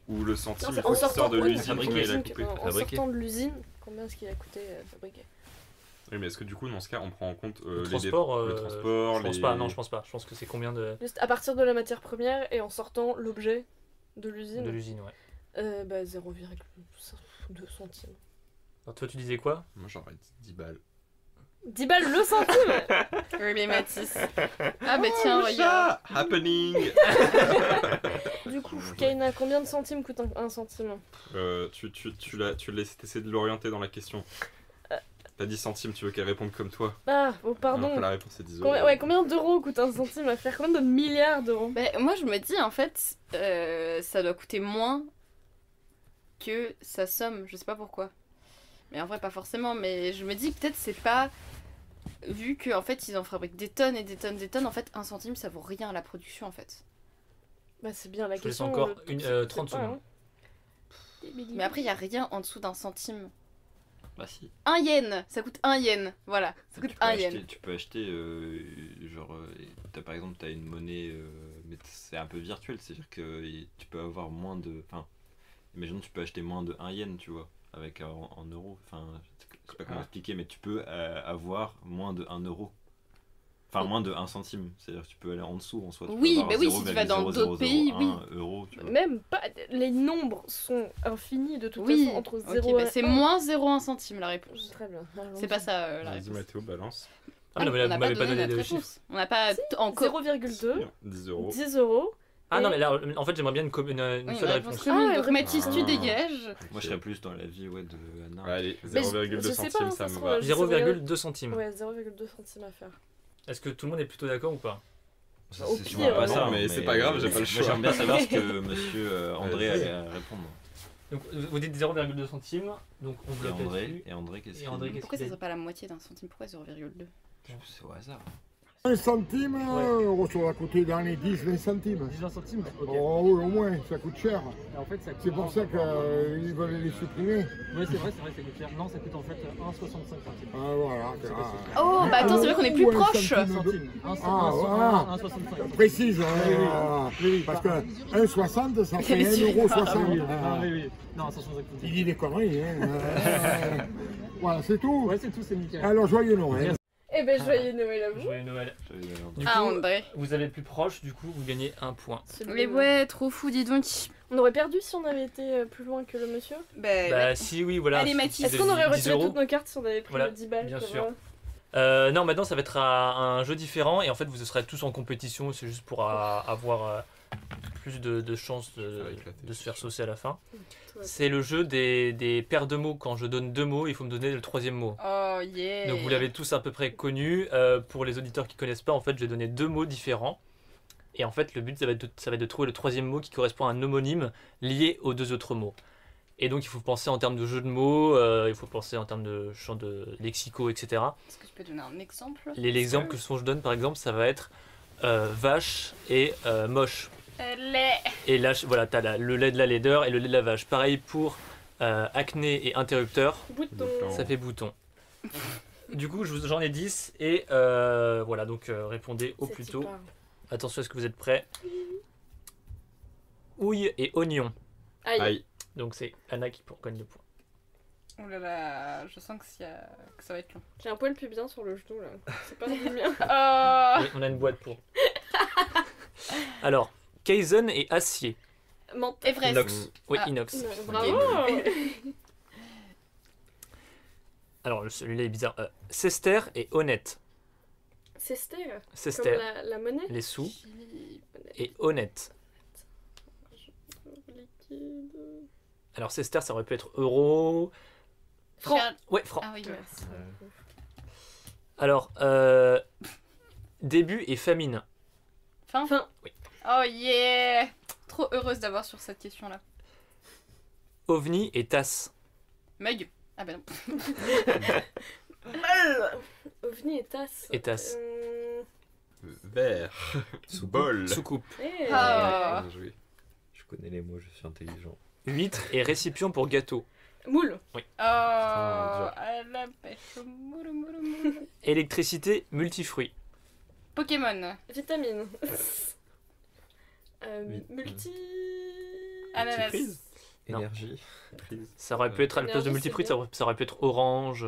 Ou le centime, Non, une fois qu'il sort de oui, l'usine, fabriqué, combien il a j'imagine coûté? que en Fabriqué. sortant de l'usine, combien est-ce qu'il a coûté fabriquer? Oui, mais est-ce que du coup, dans ce cas, on prend en compte Le les transport, le transport, je pense les... pas, non, je pense pas. Je pense que c'est combien de Juste à partir de la matière première et en sortant l'objet de l'usine. l'usine, ouais. 0,2 centimes. Alors toi, tu disais quoi? Moi, j'aurais dit 10 balles. 10 balles le centime. Oui, mais Mathis. Ah bah tiens, regarde. Happening. Du coup, Kaina, combien de centimes coûte un centime? Tu l'as essayé de l'orienter dans la question. T'as 10 centimes, tu veux qu'elle réponde comme toi? Ah, oh pardon. Alors que la réponse est 10 euros. Combien d'euros coûte un centime à faire? Combien de milliards d'euros? Bah, moi, je me dis, en fait, ça doit coûter moins que sa somme. Je sais pas pourquoi. Mais en vrai, pas forcément. Mais je me dis, peut-être c'est pas... Vu qu'en fait, ils en fabriquent des tonnes et des tonnes et des tonnes, en fait, un centime, ça vaut rien à la production, en fait. Bah, c'est bien la Je te laisse question. encore c'est 30 pas, secondes. Mais après, il y a rien en dessous d'un centime. Bah si. 1 yen, ça coûte 1 yen. Voilà, ça coûte 1 yen. Tu peux acheter, par exemple, t'as une monnaie, mais c'est un peu virtuel, c'est-à-dire que tu peux avoir moins de... Enfin, imagine tu peux acheter moins de 1 yen, tu vois, avec en euros. Enfin, je sais pas comment expliquer, mais tu peux avoir moins de 1 euro. Enfin, moins de 1 centime. C'est-à-dire que tu peux aller en dessous, en soi. Tu Oui, peux avoir bah oui, si tu vas dans d'autres pays, oui. 1 euro, tu vois. Même pas. Les nombres sont infinis de toute Oui, façon entre ok, 0 bah et c'est 1. moins 0,1 centime la réponse. Très bien. C'est pas ça la Vas-y, réponse. Mathéo, balance. Ah, mais on là, n'a vous m'avez pas donné notre de réponse. chiffres. On n'a pas encore... 0,2, 10 euros. 10 euros. Ah non, Et- mais là, en fait, j'aimerais bien une Oui, seule la réponse. réponse commune. Ah, Donc une Mathis, tu réponse. dégages. Moi, je serais plus dans la vie de Anna. Allez, Mais 0,2 je sais pas, centimes, hein, ça ça me se va. trouve, 0,2 centimes. Ouais, 0,2 centimes à faire. Est-ce que tout le monde est plutôt d'accord ou pas? Au C'est pire, sûrement pas non, ça, mais c'est pas grave, j'ai pas le choix. Moi, j'aime bien savoir ce que monsieur André Vas-y. allait répondre. Donc, vous dites 0,2 centimes, donc on Et bloque là-dessus. André, qu'est-ce Et qu'il André, dit qu'est-ce Pourquoi qu'il ça a serait pas la moitié d'un centime? Pourquoi 0,2? C'est au hasard. 1 centime, on reçoit à côté dans les 10-20 centimes. 10 centimes. Ok. Oh oui, au moins, ça coûte cher. En fait, ça coûte C'est pour ça qu'ils veulent les supprimer. Oui, c'est vrai, ça coûte cher. Non, ça coûte en fait 1,65 centimes. Ah voilà. Oh, bah attends, c'est vrai qu'on est plus Ou un proche. centime. Centime. Ah, voilà. 1,65. Précise, Oui. parce que 1,60 ça fait Monsieur. 1,60 Ah oui. Non, 165. Il dit des conneries. Voilà, c'est tout. Ouais, c'est tout, c'est nickel. Alors, joyeux Noël. Eh ben, joyeux Noël à vous. Joyeux Noël. Du Ah, coup, André. vous allez plus proche, du coup, vous gagnez un point. Mais ouais, trop fou, dis donc. On aurait perdu si on avait été plus loin que le monsieur. Bah, si, oui, voilà. Allez, si Mathis. vous Est-ce qu'on avez aurait 10 retiré euros. toutes nos cartes si on avait pris Voilà, 10 balles bien pour, sûr. Non, maintenant ça va être un jeu différent et en fait vous serez tous en compétition, c'est juste pour avoir plus de chances Ça va éclater. de se faire saucer à la fin. Ouais. C'est le jeu des paires de mots. Quand je donne 2 mots, il faut me donner le 3e mot. Oh yeah. Donc vous l'avez tous à peu près connu. Pour les auditeurs qui connaissent pas, en fait j'ai donné 2 mots différents. Et en fait le but ça va être de trouver le 3e mot qui correspond à un homonyme lié aux 2 autres mots. Et donc il faut penser en termes de jeu de mots, il faut penser en termes de champ de lexicaux, etc. Est-ce que tu peux donner un exemple? L'exemple que je donne par exemple, ça va être vache et moche. Lait. Et là, voilà, t'as le lait de la laideur et le lait de la vache. Pareil pour acné et interrupteur, Bouton. ça fait bouton. Du coup, j'en ai 10 et voilà, donc répondez au C'est plus tôt. hyper. Attention, est-ce que vous êtes prêts? Houille et oignon. Aïe. Aïe. Donc c'est Anna qui gagne le point. Oh là là, je sens que ça va être long. J'ai un poil pubien sur le genou là. C'est pas du mien. Oh. Oui, on a une boîte pour. Alors, Kaizen et acier. Menthe. Everest. Inox. Oui, Ah. inox. Bravo. Alors, celui-là est bizarre. Sester et honnête. Sester. Comme Sester, la monnaie. les sous, Chili. et honnête. Liquide. Alors, Sester, ça aurait pu être euro. Franc. Ouais, franc. Ah oui, Merci. Alors, début et famine. Fin. Oui. Oh yeah. Trop heureuse d'avoir sur cette question-là. OVNI et tasse. Mug. Ah bah non. OVNI et tasse. Et tasse. Verre. Sous bol. Soucoupe. Ah. Bien joué. Je connais les mots, je suis intelligent. Huître et récipient pour gâteau. Moule. Oh. dur. À la pêche. Moule, moule, moule. Électricité multifruits. Pokémon. Vitamine. Oui. Multi. Ananas. Multiprise. Non. Énergie. Prise. Ça aurait pu être à la place de Énergie, multifruits, c'est ça aurait pu être orange,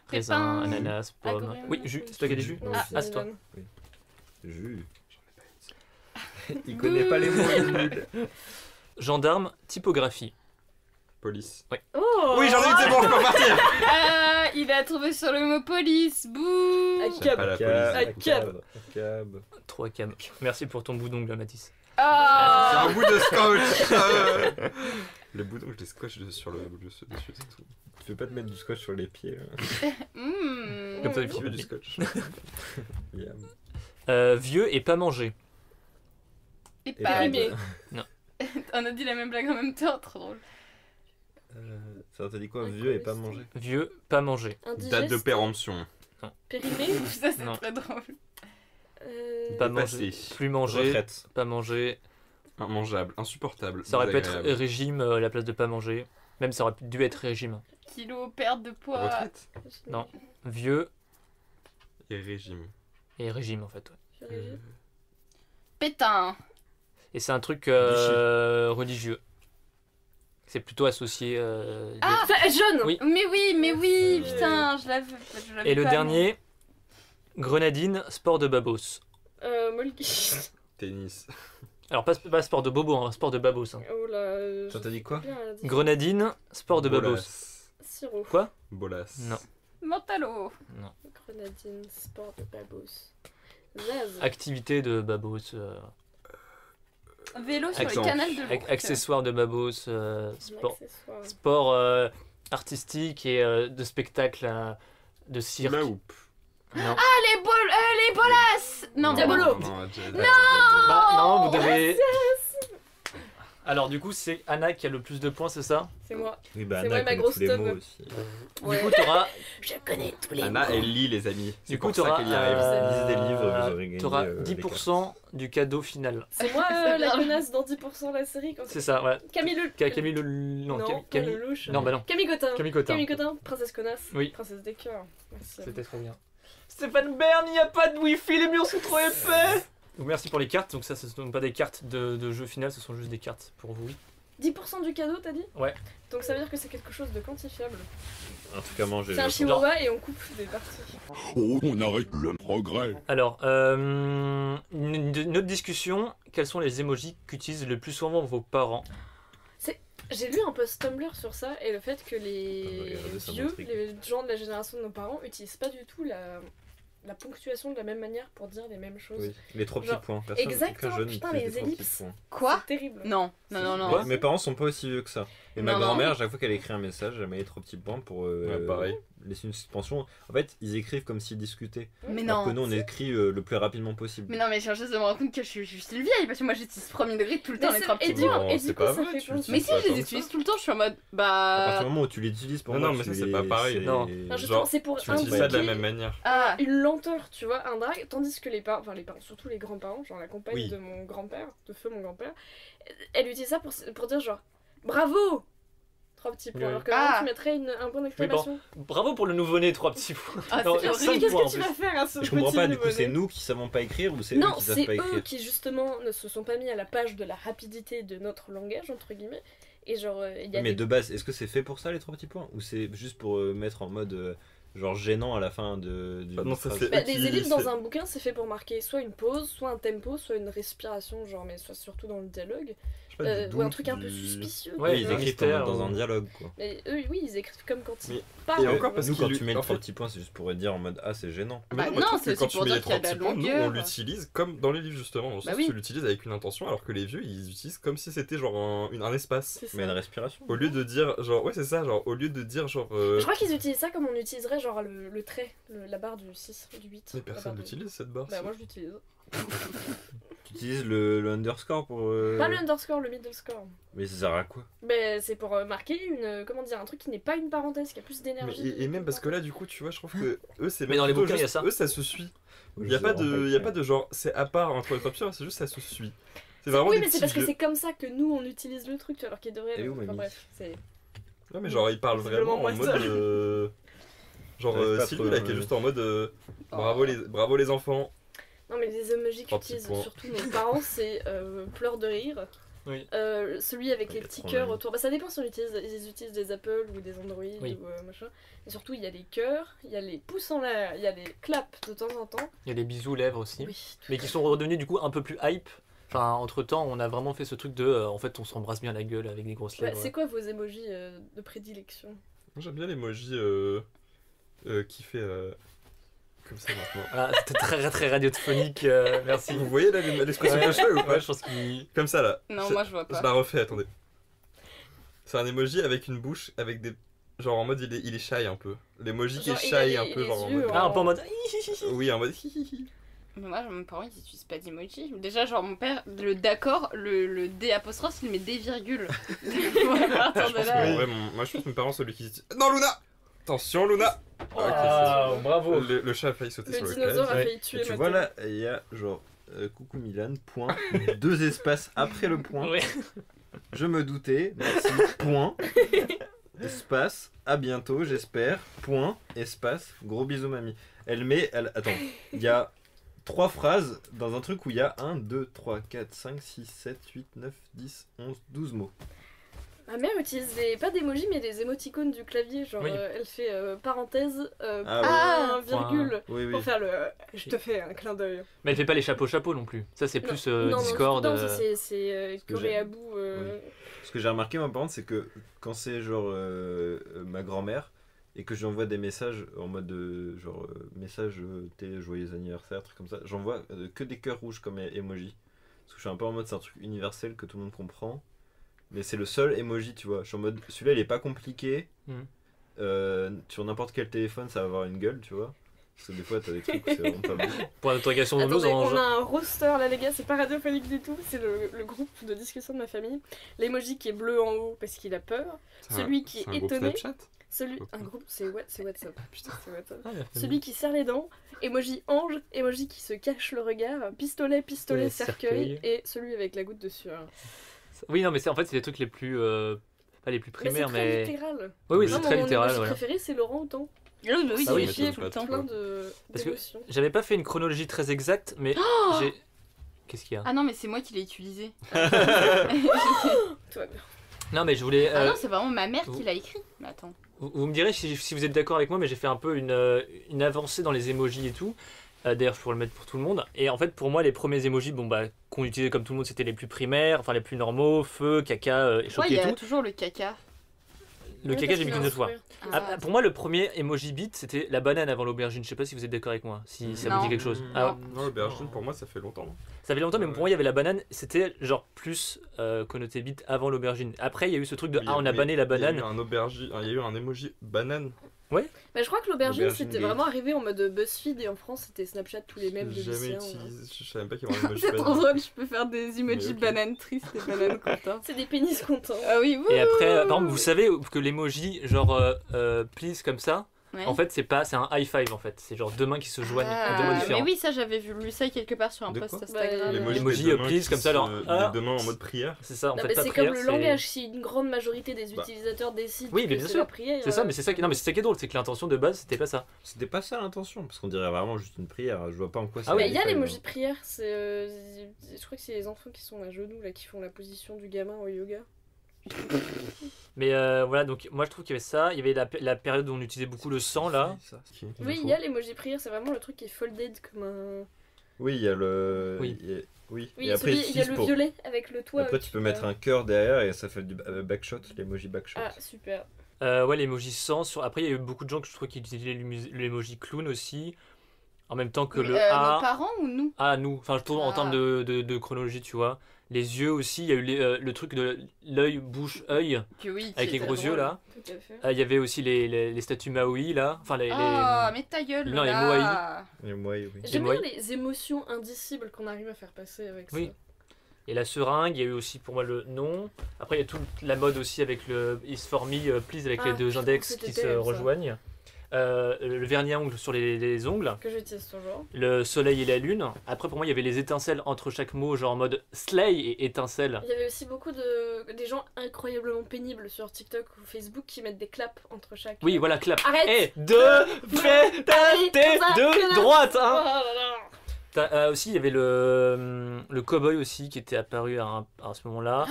raisin, Pépin. ananas, pomme. Agrumes. Oui, jus, c'est toi qui as dit jus? Non, Ah, c'est toi. Milan. Jus. Il connaît pas les mots. il est nul. Gendarme, typographie. Police. Oh Oui, j'en ai une, c'est bon, je peux partir. Ah, il a trouvé sur le mot police. Bouh. Ah, J'aime cab. pas la Cab, police. cab. 3 cam. Merci pour ton bout d'ongle, Mathis. C'est Ah. un bout de scotch. Le bout donc je les scotch sur le bout dessus, c'est tout. Tu veux pas te mettre du scotch sur les pieds là? Comme ça, il Tu faut veux du scotch. Yam. vieux et pas manger. Et Et pas Périmé. On a dit la même blague en même temps, trop drôle. Ça t'a dit quoi? Vieux et pas manger? Vieux, pas manger. Indigeste. Date de péremption. Périmé. Ça, c'est Non. très drôle. Pas Dépassé. manger. Plus manger. Retraite. Pas manger. Immangeable, insupportable. Ça aurait pu être désagréable. régime à la place de pas manger. Même ça aurait dû être régime. Kilo, perte de poids. Retraite Non. Vieux et régime. et régime en fait. Ouais. Euh, Pétain. Et c'est un truc religieux. C'est plutôt associé. Ah, jaune. Oui. Mais oui, putain, je l'avais Et le pas, dernier, grenadine, sport de babos. Molki. Tennis. Alors pas sport de bobo, hein, sport de babos. Hein. Oh là. Ça t'a dit quoi? Bien, elle a dit. Grenadine, sport de babos. Bolas. Sirop. Quoi? Bolas. Non. Mentalo. Grenadine, sport de babos. Zaz. Activité de babos. Vélo sur Exemple. le canal de l'Ourcq. Accessoires de babos. Sport. Accessoire. Sport artistique et de spectacle de cirque. La houppe. Non. Les bolas. Non, Diabolo. Bah, non, vous devez. Alors du coup c'est Anna qui a le plus de points, c'est ça? C'est moi. Oui, bah C'est Anna moi, ma connaît grosse tous les teub. mots aussi. Ouais. Du coup t'auras Je connais tous les Anna, elle lit les amis. C'est Du coup, pour ça t'auras, qu'elle y arrive. Lisez des livres, vous aurez gagné. t'auras les 10% du cadeau final. C'est moi C'est la bien. connasse dans 10% la série quand C'est ça, ouais. Camille le... Camille le... Non, Non, pas Camille... le louche. Non, bah non. Camille Cotin. Camille Cotin. Camille Cotin, princesse connasse. Oui. Princesse des cœurs. Merci. C'était trop bien. Stéphane Bern, il n'y a pas de wifi, les murs sont trop épais. Donc merci pour les cartes, donc ça ce sont pas des cartes de jeu final, ce sont juste des cartes pour vous. 10% du cadeau, t'as dit? Ouais. Donc ça veut dire que c'est quelque chose de quantifiable. En tout cas, manger. C'est un chihuahua et on coupe des parties. Oh, on arrête le progrès. Alors, une autre discussion, quels sont les emojis qu'utilisent le plus souvent vos parents? J'ai lu un post Tumblr sur ça et le fait que les regardez, ça vieux, m'intrigue. les gens de la génération de nos parents, utilisent pas du tout la ponctuation de la même manière pour dire les mêmes choses. Oui, les trois petits Genre, points. Personne, exactement, aucun jeune putain, n'utilise les trois petits ellipses. points. Quoi? C'est terrible. Non, non, non, Quoi non. Mes parents sont pas aussi vieux que ça. Et ma Non, non. grand-mère, à chaque fois qu'elle écrit un message, elle met les trois petits points pour pareil. laisser une suspension. En fait, ils écrivent comme s'ils discutaient. Mais Alors que non. nous, on écrit le plus rapidement possible. Mais non, mais je viens juste de me rendre compte que je suis juste une vieille parce que moi j'utilise premier degré tout le temps Mais les trois c'est- petits et points. Non, et c'est du coup, pas ça vrai, fait tu plein de l'utilises Mais si, pas je les comme utilise ça. tout le temps, je suis en mode À partir bah. du moment où tu l'utilises pour Non, moi, non, mais tu ça, c'est les- pas pareil. Non. Enfin, justement, Genre, c'est pour tu utilises ça de la indiquer même manière. Ah, une lenteur, tu vois, un drag, tandis que les parents, surtout les grands-parents, genre la compagne Oui. de mon grand-père, de feu mon grand-père, elle utilise ça pour dire genre bravo, trois petits points, Oui. alors que Ah. vraiment, tu mettrais un point d'exclamation. Bravo pour le nouveau-né, 3 petits points. Ah, Non, c'est horrible. 5 Qu'est-ce points en que tu plus. vas faire à ce Je comprends petit pas, du coup, nouveau-né c'est nous qui savons pas écrire ou c'est eux Non, qui savent c'est pas eux écrire? qui justement ne se sont pas mis à la page de la rapidité de notre langage, entre guillemets, et genre il y a Mais des... de base, est-ce que c'est fait pour ça les trois petits points? Ou c'est juste pour mettre en mode genre gênant à la fin d'une Ah non, ça, phrase? c'est- Bah, eux des qui- ellipses dans c'est- un bouquin, c'est fait pour marquer soit une pause, soit un tempo, soit une respiration, genre, mais soit surtout dans le dialogue, Je sais pas, du ou un doute, truc un peu du- suspicieux. Ouais, Oui, tu ils vois. écrivent mystère, dans un ou- dialogue quoi. Mais eux, oui, ils écrivent comme quand ils Mais- parlent. et encore tu vois. parce Nous, quand qu'il tu mets lui- les en trois fait- petits points, c'est juste pour dire en mode ah, c'est gênant. Mais Bah non, moi, non, je trouve c'est que quand aussi tu pour mets dire les qu'il y a trois de la petits points, nous, on longueur. l'utilise comme dans les livres justement. Dans le Bah sens oui. où tu l'utilises avec une intention, alors que les vieux, ils utilisent comme si c'était genre un espace. C'est ça. Mais une respiration. Au lieu de dire genre, ouais, c'est ça, genre, au lieu de dire genre. Je crois qu'ils utilisent ça comme on utiliserait genre le trait, la barre du 6, du 8. Mais la personne barre du- n'utilise cette barre. Bah moi je l'utilise. Tu utilises le underscore pour. Pas le underscore, le middle score. Mais ça sert à quoi? Mais c'est pour marquer comment dire, un truc qui n'est pas une parenthèse, qui a plus Mais, d'énergie. et même parce que là, du coup, tu vois, je trouve que eux, c'est Mais dans les plutôt bouquins, il y a juste- ça. Eux, ça se suit. Je Il y a sais pas vraiment de, il y a écrire. pas de genre, c'est à part entre les trois pierres, c'est juste ça se suit. C'est vraiment Oui, des mais c'est petits parce que vieux. c'est comme ça que nous on utilise le truc, tu vois, alors qu'il devrait. Et où, Enfin mamie bref, c'est. Ouais, mais genre, ils parlent Visiblement, vraiment en moi, ça. mode. Genre, J'arrive pas Sylvie, trop, là, qui est juste en mode. Bravo les enfants. Non, mais les emojis Trois petits qu'utilisent points. surtout nos parents, c'est pleurs de rire, Oui. Celui avec Ouais, les y a petits trop cœurs mal. autour. Bah, ça dépend si ils utilisent des Apple ou des Android Oui. ou machin. Et surtout, il y a les cœurs, il y a les pouces en l'air, il y a les claps de temps en temps. Il y a les bisous lèvres aussi. Oui. Mais qui sont redevenus du coup un peu plus hype. Enfin, entre temps, on a vraiment fait ce truc de. En fait, on s'embrasse bien la gueule avec des grosses Ouais, lèvres. c'est quoi vos emojis de prédilection? Moi j'aime bien l'emoji qui fait comme ça maintenant. Ah, c'était très très radiophonique, merci. Vous voyez là l'expression que je fais ou pas Ouais, je pense qu'il. Comme ça là. Non, Je- moi je vois Je pas. la refais, attendez. C'est un emoji avec une bouche, avec des. Genre en mode il est shy un peu. L'emoji qui est Genre, il a shy les- un peu, les genre en yeux mode. Ah, un peu en mode. Oui, en mode hihihi. Mais moi, mes parents, ils utilisent pas d'emoji. Déjà, genre, mon père, le d'accord, le D apostrophe, il met des virgules. Voilà, à partir Je de pense là. que, ouais, moi je pense que mes parents, celui qui dit. Non, Luna Attention, Luna Ah, bravo. Le chat a failli sauter Le sur le dinosaure a Ouais. failli tuer Et tu ma vois télé. là, il y a genre coucou Milan, point, 2 espaces après le point. Ouais. Je me doutais, merci, point, espace, à bientôt, j'espère, point, espace, gros bisous mamie. Attends, il y a 3 phrases dans un truc où il y a 1, 2, 3, 4, 5, 6, 7, 8, 9, 10, 11, 12 mots. Ma mère utilise pas d'emoji mais des émoticônes du clavier. Genre, Oui. Elle fait parenthèse, Ah oui. point, virgule. Oui, oui. Pour faire le. Je te fais un clin d'œil. Mais elle fait pas les chapeaux non plus. Ça, c'est plus Non, Discord. Non, ça, c'est que Coréabou. Ce que j'ai remarqué, moi, par contre, c'est que quand c'est genre ma grand-mère et que j'envoie des messages en mode message t'es joyeux anniversaire, truc comme ça, j'envoie que des cœurs rouges comme emoji. Parce que je suis un peu en mode c'est un truc universel que tout le monde comprend. Mais c'est le seul emoji, tu vois. Je suis en mode celui-là il est pas compliqué. Sur n'importe quel téléphone ça va avoir une gueule, tu vois. Parce que des fois t'as des trucs où c'est vraiment pas bon. Pour l'interrogation de Attendez, nos on anges. a un roster là les gars, c'est pas radiophonique du tout, c'est le groupe de discussion de ma famille. L'emoji qui est bleu en haut parce qu'il a peur, celui qui C'est un est groupe étonné, Snapchat un groupe c'est WhatsApp. Putain. C'est WhatsApp. Ah, la famille. Celui qui serre les dents, emoji ange, emoji qui se cache le regard, pistolet, Pistolet, cercueil, cercueil. et celui avec la goutte de sueur. Oui, non, mais en fait, c'est les trucs les plus. Pas les plus Mais c'est primaires, très mais. littéral. Oui, oui, Non, c'est Moi, très mon littéral. emoji Voilà. préféré c'est Laurent Houtan. Oui, bah oui, Ah c'est oui, chier mais tout le pas temps. Plein Parce que- d'émotions. J'avais pas fait une chronologie très exacte, mais j'ai. Qu'est-ce qu'il y a Ah non, mais c'est moi qui l'ai utilisé. Toi, bien. Non, mais je voulais. Ah non, c'est vraiment ma mère vous- qui l'a écrit. Mais attends. Vous me direz si vous êtes d'accord avec moi, mais j'ai fait un peu une avancée dans les emojis et tout. D'ailleurs, je pourrais le mettre pour tout le monde. Et en fait, pour moi, les premiers emojis qu'on utilisait comme tout le monde, c'était les plus primaires, enfin les plus normaux, feu, caca, Ouais, choqué il y et a tout. toujours le caca. Le Ouais, caca, parce j'ai mis qu'il qu'une a un fois. sourire. Ah, pour moi, le premier emoji bit, c'était la banane avant l'aubergine. Je sais pas si vous êtes d'accord avec moi, si ça vous Non. dit quelque chose. Non. Ah, Non, l'aubergine pour moi ça fait longtemps. ça fait longtemps, mais pour moi, il y avait la banane, c'était genre plus connoté bit avant l'aubergine. Après, il y a eu ce truc de Oui, on a oui, banné la Il y a banane. eu un aubergine, il y a eu un emoji banane. Mais je crois que l'aubergine L'aubergine c'était gay. vraiment arrivé en mode BuzzFeed et en France c'était Snapchat tous les mêmes de J'ai jamais lycéens. utilisé, je savais même pas qu'il y avait un emoji C'est trop banane. drôle, je peux faire des emojis Mais ok. bananes tristes et bananes contents. C'est des pénis contents. Ah oui, oui. Et après, par exemple, vous savez que l'emoji, genre please comme ça, Ouais. en fait, c'est un high five en fait. C'est genre deux mains qui se joignent, deux mains Ah, différents. mais oui, ça j'avais lu ça quelque part sur un De post quoi Instagram. L'emoji, des deux mains please, qui comme ça, alors, se- ah. des deux mains en mode prière. C'est ça, en Non, fait, mais pas c'est prière, comme le c'est- langage, si une grande majorité des Bah. utilisateurs décident Oui, mais que bien c'est sûr. la prière. C'est ça, mais c'est ça qui est drôle, c'est que l'intention de base, c'était pas ça. C'était pas ça l'intention, parce qu'on dirait vraiment juste une prière. Je vois pas en quoi Ah ça. oui, Mais il y a les l'emoji de prière, je crois que c'est les enfants qui sont à genoux là qui font la position du gamin au yoga. Mais voilà, donc moi je trouve qu'il y avait ça, il y avait la période où on utilisait beaucoup le sang là. Oui, il y a l'emoji prière, c'est vraiment le truc qui est folded comme un. Oui, il y a le. Oui. Oui, et après, il y a le pour- violet avec le toit. Après, où tu peux mettre un cœur derrière et ça fait du backshot, l'emoji backshot. Ah, super. Ouais, l'emoji sang. Après, il y a eu beaucoup de gens que je trouve qui utilisaient l'emoji clown aussi. En même temps que le Nos A. parents ou nous Ah, nous. Enfin, je trouve en Ah. termes de chronologie, tu vois. Les yeux aussi, il y a eu le truc de l'œil, bouche, œil, Que oui. avec les c'était gros drôle. yeux là. Tout à fait. Il y avait aussi les statues Maui là. Enfin, Ah, mais ta gueule Non, les là. Et moi, oui. J'aime moi, bien les émotions indicibles qu'on arrive à faire passer avec Oui. ça. Et la seringue, il y a eu aussi pour moi le nom. Après, il y a toute la mode aussi avec le Is for me, please, avec les Ah, deux je index trouve que qui c'était se terrible, ça. rejoignent. Le vernis à ongles sur les ongles. Que j'utilise toujours. Le soleil et la lune. Après, pour moi, il y avait les étincelles entre chaque mot, genre en mode slay et étincelle. Il y avait aussi beaucoup des gens incroyablement pénibles sur TikTok ou Facebook qui mettent des claps entre chaque. Oui, voilà, clap. Arrête. Et de fait Allez, tête comme ça, de que droite, Oh hein. là là. Aussi, il y avait le cowboy aussi qui était apparu à ce moment-là.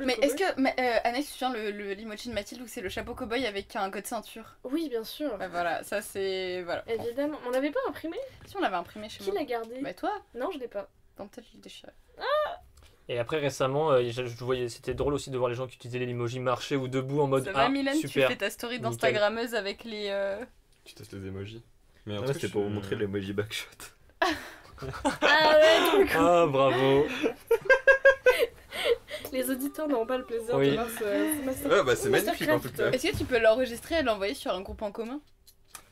Mais est-ce que Anaïs, tu te souviens l'emoji de Mathilde où c'est le chapeau cowboy avec un code ceinture? Oui, bien sûr. Bah voilà, ça c'est. Voilà. Évidemment. On n'avait pas imprimé? Si, on l'avait imprimé chez Qui moi. l'a gardé? Bah toi? Non, je l'ai pas. Dans peut-être je l'ai déchiré. Et après récemment, je voyais, c'était drôle aussi de voir les gens qui utilisaient les emojis marcher ou debout en mode Ça va, Mylène, super. tu fais ta story d'Instagrammeuse avec les. Tu testes les emojis. Mais Ouais, c'était pour vous montrer l'emoji backshot. Ah ouais, donc Ah bravo. les auditeurs n'auront pas le plaisir Oui. de voir ce master. Ouais, bah c'est magnifique en tout Mastercraft. cas. Est-ce que tu peux l'enregistrer et l'envoyer sur un groupe en commun?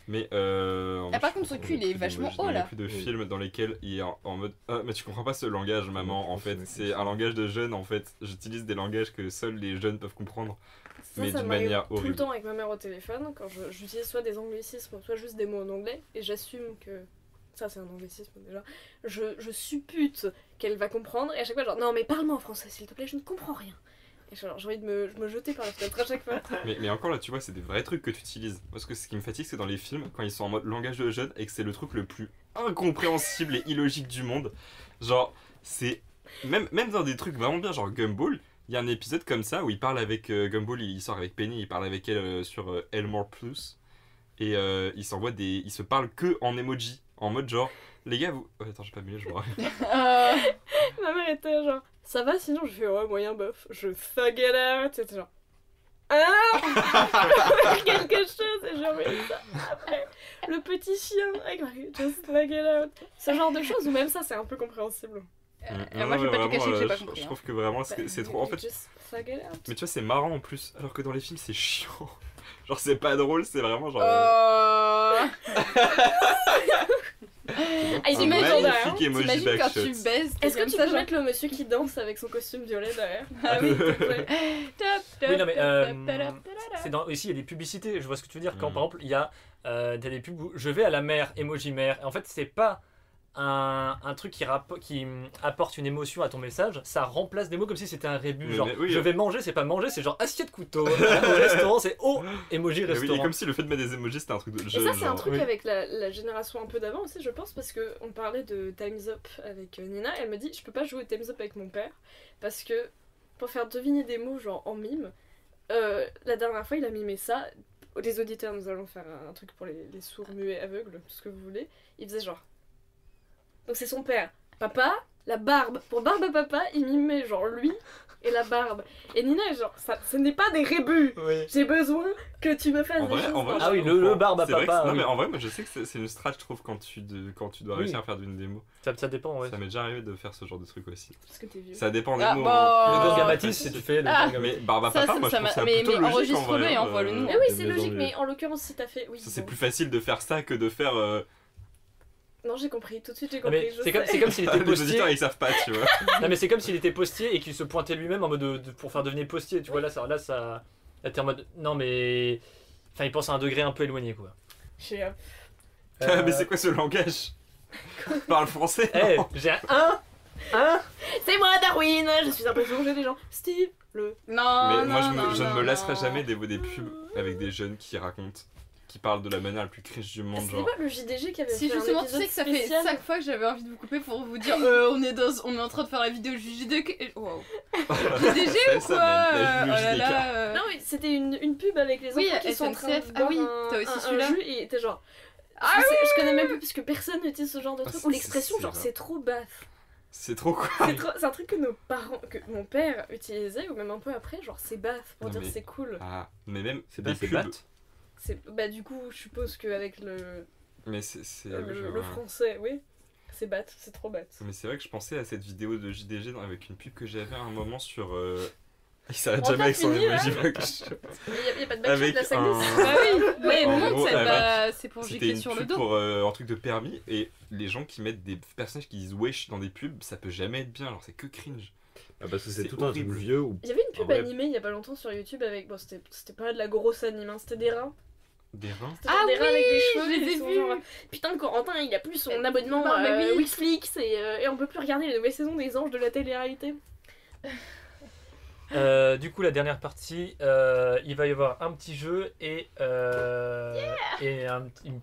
Mais Ah, par contre, ce cul, il est vachement haut, Il y là. a plus de films dans lesquels il est en mode ah, mais tu comprends pas ce langage, maman. En fait, c'est un langage de jeunes. En fait, j'utilise des langages que seuls les jeunes peuvent comprendre. Mais Ça d'une m'arrive manière tout le horrible. temps avec ma mère au téléphone, quand j'utilise soit des anglicismes, soit juste des mots en anglais, et j'assume que ça c'est un anglicisme déjà. Je suppute qu'elle va comprendre, et à chaque fois genre non mais parle-moi en français s'il te plaît, je ne comprends rien. Et genre, j'ai envie de me jeter par la fenêtre à chaque fois. Mais encore là, tu vois, c'est des vrais trucs que tu utilises. Parce que ce qui me fatigue, c'est dans les films, quand ils sont en mode langage de jeunes, et que c'est le truc le plus incompréhensible et illogique du monde. Genre, c'est. Même dans des trucs vraiment bien, genre Gumball, il y a un épisode comme ça où il parle avec Gumball, il sort avec Penny, il parle avec elle sur Elmore Plus. Et il se parle que en emoji. En mode genre, les gars, vous. Oh, attends, j'ai pas mis, je vois. Ma mère était genre, ça va sinon je fais ouais, moyen bof. Je thug it out. C'était genre, ah quelque chose. Et j'ai envoyé ça. Après, le petit chien avec Marie, just thug it out. Ce genre de choses, ou même ça, c'est un peu compréhensible. Moi, je vais pas te cacher que j'ai pas compris. Je hein. trouve que vraiment, c'est trop. En fait, Just thug it out. mais tu vois, c'est marrant en plus. Alors que dans les films, c'est chiant. Genre, c'est pas drôle, c'est vraiment genre. Ah, un ils mettent en derrière. magnifique emoji T'imagines quand backshot. tu baises, Est-ce que comme tu ça, peux genre... mettre le monsieur qui danse avec son costume violet derrière? Ah oui. S'il te plaît. Oui, non, mais c'est aussi il y a des publicités. Je vois ce que tu veux dire. Quand par exemple il y a t'as des pubs où je vais à la mer, emoji mer. Et en fait, c'est pas un truc qui apporte une émotion à ton message. Ça remplace des mots comme si c'était un rébus. Mais Genre, oui, je vais manger, c'est pas manger, c'est genre assiette couteau. Au restaurant, c'est emoji Mais oui, et restaurant. comme si le fait de mettre des emojis c'était un truc de Et jeu. ça, c'est un genre. truc oui. avec la génération un peu d'avant aussi, je pense, parce qu'on parlait de Time's Up avec Nina, et elle me dit je peux pas jouer au Time's Up avec mon père, parce que pour faire deviner des mots genre en mime, la dernière fois il a mimé ça. Les auditeurs, nous allons faire un truc pour les sourds, muets, aveugles, tout ce que vous voulez. Il faisait genre. Donc c'est son père. Papa, la barbe. Pour barbe à papa, il mimait genre lui et la barbe. Et Nina est genre, ce n'est pas des rébus. Oui. J'ai besoin que tu me fasses En des vrai, choses. en vrai, Ah oui, je le comprends. barbe à C'est vrai que papa, non, oui. mais en vrai, moi je sais que c'est une strat, je trouve, quand tu dois Oui. réussir à faire d'une démo. Ça dépend, ouais. Ça m'est déjà arrivé de faire ce genre de truc aussi. Parce que t'es vieux. Ça dépend des Ah, mots. bon. Le Oh. Gorgamatis, si tu fais le Ah. Gorgamatis. Mais barbe à Ça, papa, moi je ça trouve ça mais plutôt logique en enregistre-le vrai. et envoie-le nous. Ah oui, de c'est mieux en logique, mieux. mais en l'occurrence, si t'as fait. Oui, Ça, c'est bon. plus facile de faire ça que de faire. Non, j'ai compris, tout de suite j'ai Non, mais compris. c'est comme s'il était Les postier. auditeurs ils savent pas, tu vois. Non mais c'est comme s'il était postier et qu'il se pointait lui-même en mode pour faire devenir postier. Tu vois là t'es en mode non mais enfin il pense à un degré un peu éloigné quoi. Mais c'est quoi ce langage? Parle français. Eh, non j'ai un C'est moi, Darwin. Je suis un peu plongée des gens. Steve, le. Non, Mais moi non, je ne non, me lasserai non. jamais des pubs avec des jeunes qui racontent, qui parlent de la manière la plus cringe du monde. C'était Genre. pas le JDG qui avait Si fait un justement tu épisode sais que ça fait spécial 5 fois que j'avais envie de vous couper pour vous dire on est en train de faire la vidéo JDG. Wow. JDG ou C'est quoi ça, même, la Oh là JDK. là. Non, mais c'était une pub avec les enfants Oui, qui sont en train de SNCF. Ah boire oui, un- t'as aussi un celui-là. jus et t'es genre. Ah je connais même plus parce que personne n'utilise ce genre de Ah, truc. c'est- Ou l'expression, c'est genre vrai. c'est trop baf. C'est trop quoi. C'est un truc que nos parents, que mon père utilisait, ou même un peu après, genre c'est baf pour Non, dire mais- c'est cool. Ah, mais même C'est des pas c'est pubs. bat. Bah, du coup, je suppose qu'avec le Mais c'est genre, français, oui, c'est bat, c'est trop bat. Mais c'est vrai que je pensais à cette vidéo de JDG avec une pub que j'avais à un moment sur. Il s'arrête On jamais t'a avec son fini, là emoji backshot. Il y a pas de backshot Avec de la saga. un- Bah oui, mais En montre gros, c'est avec- pas c'est pour C'était gicler une sur le pub dos. pour un truc de permis et les gens qui mettent des personnages qui disent wesh dans des pubs, ça peut jamais être bien, alors c'est que cringe. Ah, parce que c'est C'est tout un truc horrible. vieux où. Il y avait une En pub vrai- animée il y a pas longtemps sur YouTube avec. Bon, c'était pas de la grosse anime, hein, c'était des rats. Des reins. C'était genre Ah des rats oui, avec des cheveux. je les ils ai sont vus. genre, putain, Corentin il a plus son abonnement Non, mais oui. Wixflix et on peut plus regarder les nouvelles saisons des anges de la télé-réalité. du coup la dernière partie il va y avoir un petit jeu et une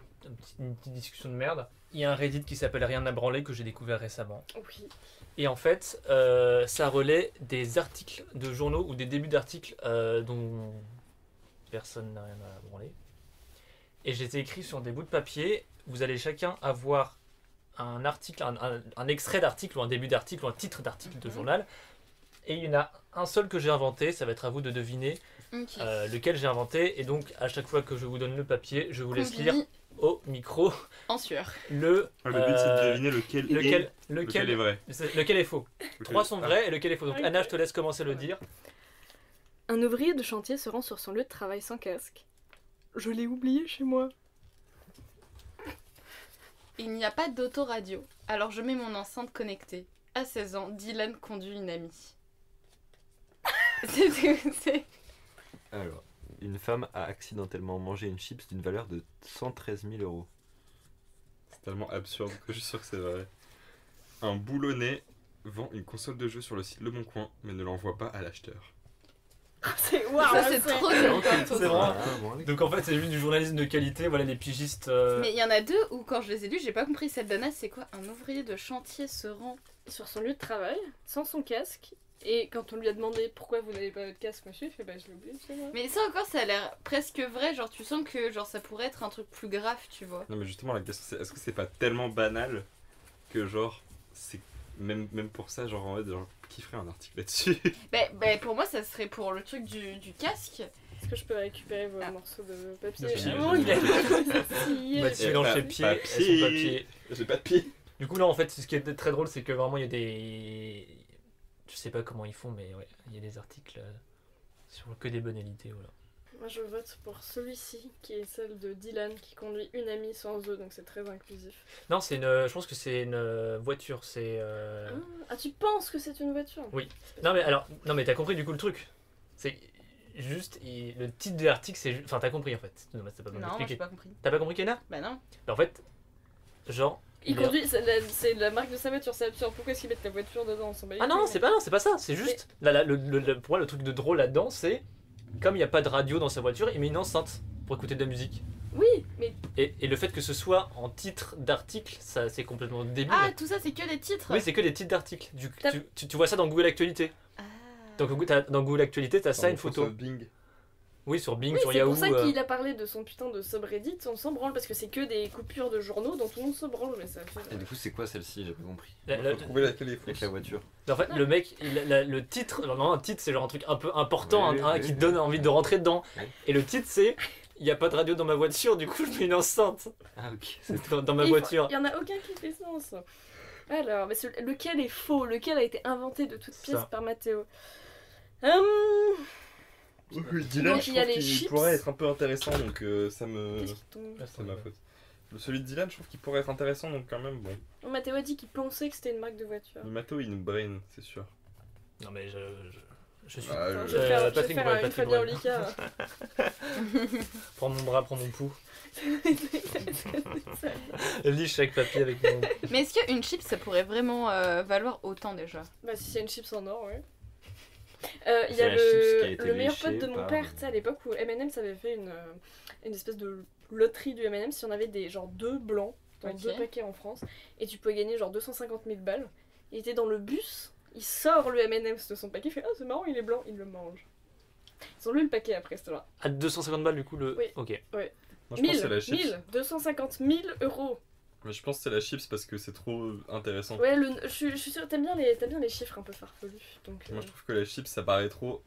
petite discussion de merde. il y a un Reddit qui s'appelle Rien à branler que j'ai découvert récemment. Oui. Et en fait, ça relaie des articles de journaux ou des débuts d'articles dont personne n'a rien à branler. Et je les ai écrits sur des bouts de papier. Vous allez chacun avoir un article, un extrait d'article ou un début d'article ou un titre d'article de journal. Et il y en a un seul que j'ai inventé. Ça va être à vous de deviner lequel j'ai inventé. Et donc, à chaque fois que je vous donne le papier, je vous laisse lire au micro En sueur. Le but c'est de deviner lequel est vrai. Lequel est faux. 3 sont vrais et lequel est faux. Donc Ok. Anna, je te laisse commencer à le dire. Un ouvrier de chantier se rend sur son lieu de travail sans casque. Je l'ai oublié chez moi. Il n'y a pas d'autoradio, alors je mets mon enceinte connectée. À 16 ans, Dylan conduit une amie. C'est... Alors, une femme a accidentellement mangé une chips d'une valeur de 113 000 euros. C'est tellement absurde que je suis sûr que c'est vrai. Un boulonnet vend une console de jeu sur le site Le Bon Coin, mais ne l'envoie pas à l'acheteur. C'est waouh, Ça, c'est trop dur. C'est vrai. Donc en fait, c'est juste du journalisme de qualité. Voilà, les pigistes. Mais il y en a deux où, quand je les ai lus, j'ai pas compris. Celle d'Anna, c'est quoi? Un ouvrier de chantier se rend. sur son lieu de travail, sans son casque. Et quand on lui a demandé pourquoi vous n'avez pas votre casque, monsieur, il fait bah je l'ai oublié, c'est moi. Mais ça encore, ça a l'air presque vrai. Genre, tu sens que genre ça pourrait être un truc plus grave, tu vois. Non mais justement la question c'est est-ce que c'est pas tellement banal que genre c'est même pour ça genre en fait genre qui ferait un article là-dessus. Bah, pour moi, ça serait pour le truc du casque. Est-ce que je peux récupérer vos morceaux de papier? Bien sûr. Vraiment, il a- Mathieu dans ses pieds et son papier. J'ai pas de pied. Du coup là en fait ce qui est très drôle c'est que vraiment il y a des... Je sais pas comment ils font mais ouais, il y a des articles sur que des banalités voilà. Moi je vote pour celui-ci, qui est celle de Dylan, qui conduit une amie sans eux, donc c'est très inclusif. Non c'est une... Je pense que c'est une voiture, c'est... Ah, tu penses que c'est une voiture? Oui. Non mais alors, non mais t'as compris du coup le truc. C'est juste, le titre de l'article c'est... Enfin t'as compris en fait. Non mais t'as pas bien Non, j'ai expliqué. pas compris. T'as pas compris Kenna? Bah non. Bah, en fait, genre... Il conduit, c'est la marque de sa voiture, c'est absurde. Pourquoi est-ce qu'ils mettent la voiture dedans? On s'en bat les Ah non, couilles, c'est pas ça, c'est juste... Là, pour moi le truc de drôle là-dedans c'est... Comme il n'y a pas de radio dans sa voiture, il met une enceinte pour écouter de la musique. Oui, mais Et le fait que ce soit en titre d'article, ça c'est complètement débile. Ah, tout ça, c'est que des titres. Oui, c'est que des titres d'articles. T'as- Tu vois ça dans Google Actualité. Ah. Donc dans Google Actualité, t'as ça, une photo. Bing. Oui, sur Bing, oui, sur c'est Yahoo. pour ça qu'il a parlé de son putain de subreddit, on s'en branle parce que c'est que des coupures de journaux dont tout le monde se branle, mais ça fait... Et du coup, c'est quoi celle-ci? J'ai pas compris. Faut trouver laquelle est Avec fausse. la voiture. En fait, le mec, le titre, non, un titre c'est genre un truc un peu important, Oui, oui, qui oui. te donne envie de rentrer dedans. Oui. Et le titre c'est il n'y a pas de radio dans ma voiture, du coup je mets une enceinte Ah, ok. dans ma Il voiture. y en a aucun qui fait sens. Alors, mais lequel est faux? Lequel a été inventé de toutes pièces Ça. par Mathéo? Dylan, Donc, je il y a trouve les qu'il chips. pourrait être un peu intéressant donc ça me... Qu'est-ce qui tombe? C'est ma faute. Celui de Dylan, je trouve qu'il pourrait être intéressant donc quand même bon. Mathéo a dit qu'il pensait que c'était une marque de voiture. Le Mato il nous brain, c'est sûr. Non mais je suis... Ah, Attends, je- je vais faire, je vais Patrick faire Bruel, une Patrick Fabien Bruel. Olicard. Prends mon bras, prends mon pouls. Lis chaque papier avec mon... Mais est-ce qu'une chip, ça pourrait vraiment valoir autant déjà? Bah, si c'est une chips en or, ouais. Il y C'est a la chips qui a été le meilleur léchée pote de mon par- père, tu sais, à l'époque où M&M's avait fait une espèce de loterie du M&M's, si on avait des genre 2 blancs dans Ok. 2 paquets en France, et tu pouvais gagner genre 250 000 balles. Il était dans le bus, il sort le M&M's de son paquet, il fait « Ah, c'est marrant, il est blanc », il le mange. Ils ont lu le paquet après, c'était là. À 250 balles du coup le... Oui. Ok. Moi je pense que c'est la chips. 250 000 euros. Mais je pense que c'est la chips parce que c'est trop intéressant. Ouais, je suis sûre, t'aimes bien les chiffres un peu farfelus. Donc, Moi je trouve que la chips ça paraît trop...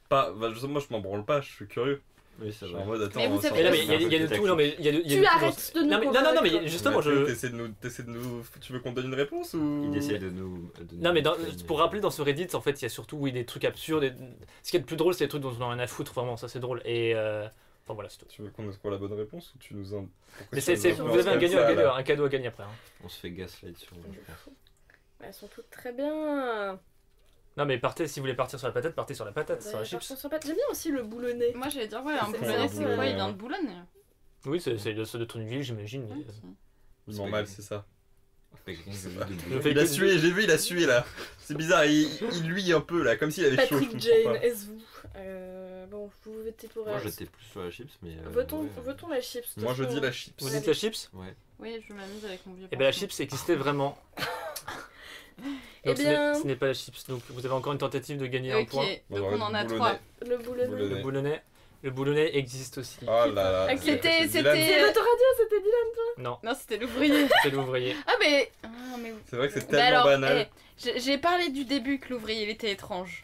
Pas... Bah, moi je m'en branle pas, je suis curieux. Oui, Je ça suis va. en mode attends... Mais vous ça savez- Mais va non, être mais il y a un de peu tout, non mais il y a de Tu tout dans- arrêtes de nous non, mais convaincre. justement Mathieu, je... t'essaies de nous... Tu veux qu'on te donne une réponse ou... Il essaye de nous. Non mais pour rappeler dans ce Reddit en fait il y a surtout oui, des trucs absurdes ce qui est le plus drôle c'est les trucs dont on a rien à foutre vraiment ça c'est drôle et enfin voilà c'est tout. Tu veux qu'on ait la bonne réponse ou tu nous en... Pourquoi Mais tu nous vous influences avez comme ça, là un cadeau à gagner après hein. On se fait gaslight sur. je pense. Elles sont toutes très bien. Non mais partez si vous voulez partir sur la patate partez sur la patate sur la Ouais, chips. par contre, j'aime bien aussi le boulonnet. Moi, j'allais dire, ouais, un C'est boulonnais, ça, c'est quoi? ouais. Il vient de Boulogne. Oui c'est de toute une ville j'imagine. Ok. Il ment mal, c'est ça. Fait quelqu'un qui C'est veut pas- de Je boulot. fais Il a que- sué, j'ai vu, il a sué là. C'est bizarre, il luit un peu là, comme s'il avait chaud. je Patrick comprends Jane, pas. est-ce vous Bon, Bon, vous votez pour. Moi j'étais plus sur la chips, mais. Votons, ouais. votons la chips. Moi je dis la chips. Vous dites la chips? Ouais. Oui, je m'amuse avec mon vieux. Eh ben la pantalon. chips existait vraiment. Eh Donc bien- ce n'est pas la chips. Donc vous avez encore une tentative de gagner un Ok, point. donc Bon, on en a boulonnais. 3. Le boulonnais. Le boulonnais. Le boulonnais existe aussi. Oh là là. Ah, C'était- c'est Dylan. c'était- C'est l'autoradio, c'était Dylan. Non, Non, c'était l'ouvrier. c'est l'ouvrier. Ah, mais. C'est vrai que c'est Mais tellement alors, banal. j'ai parlé du début que l'ouvrier il était étrange.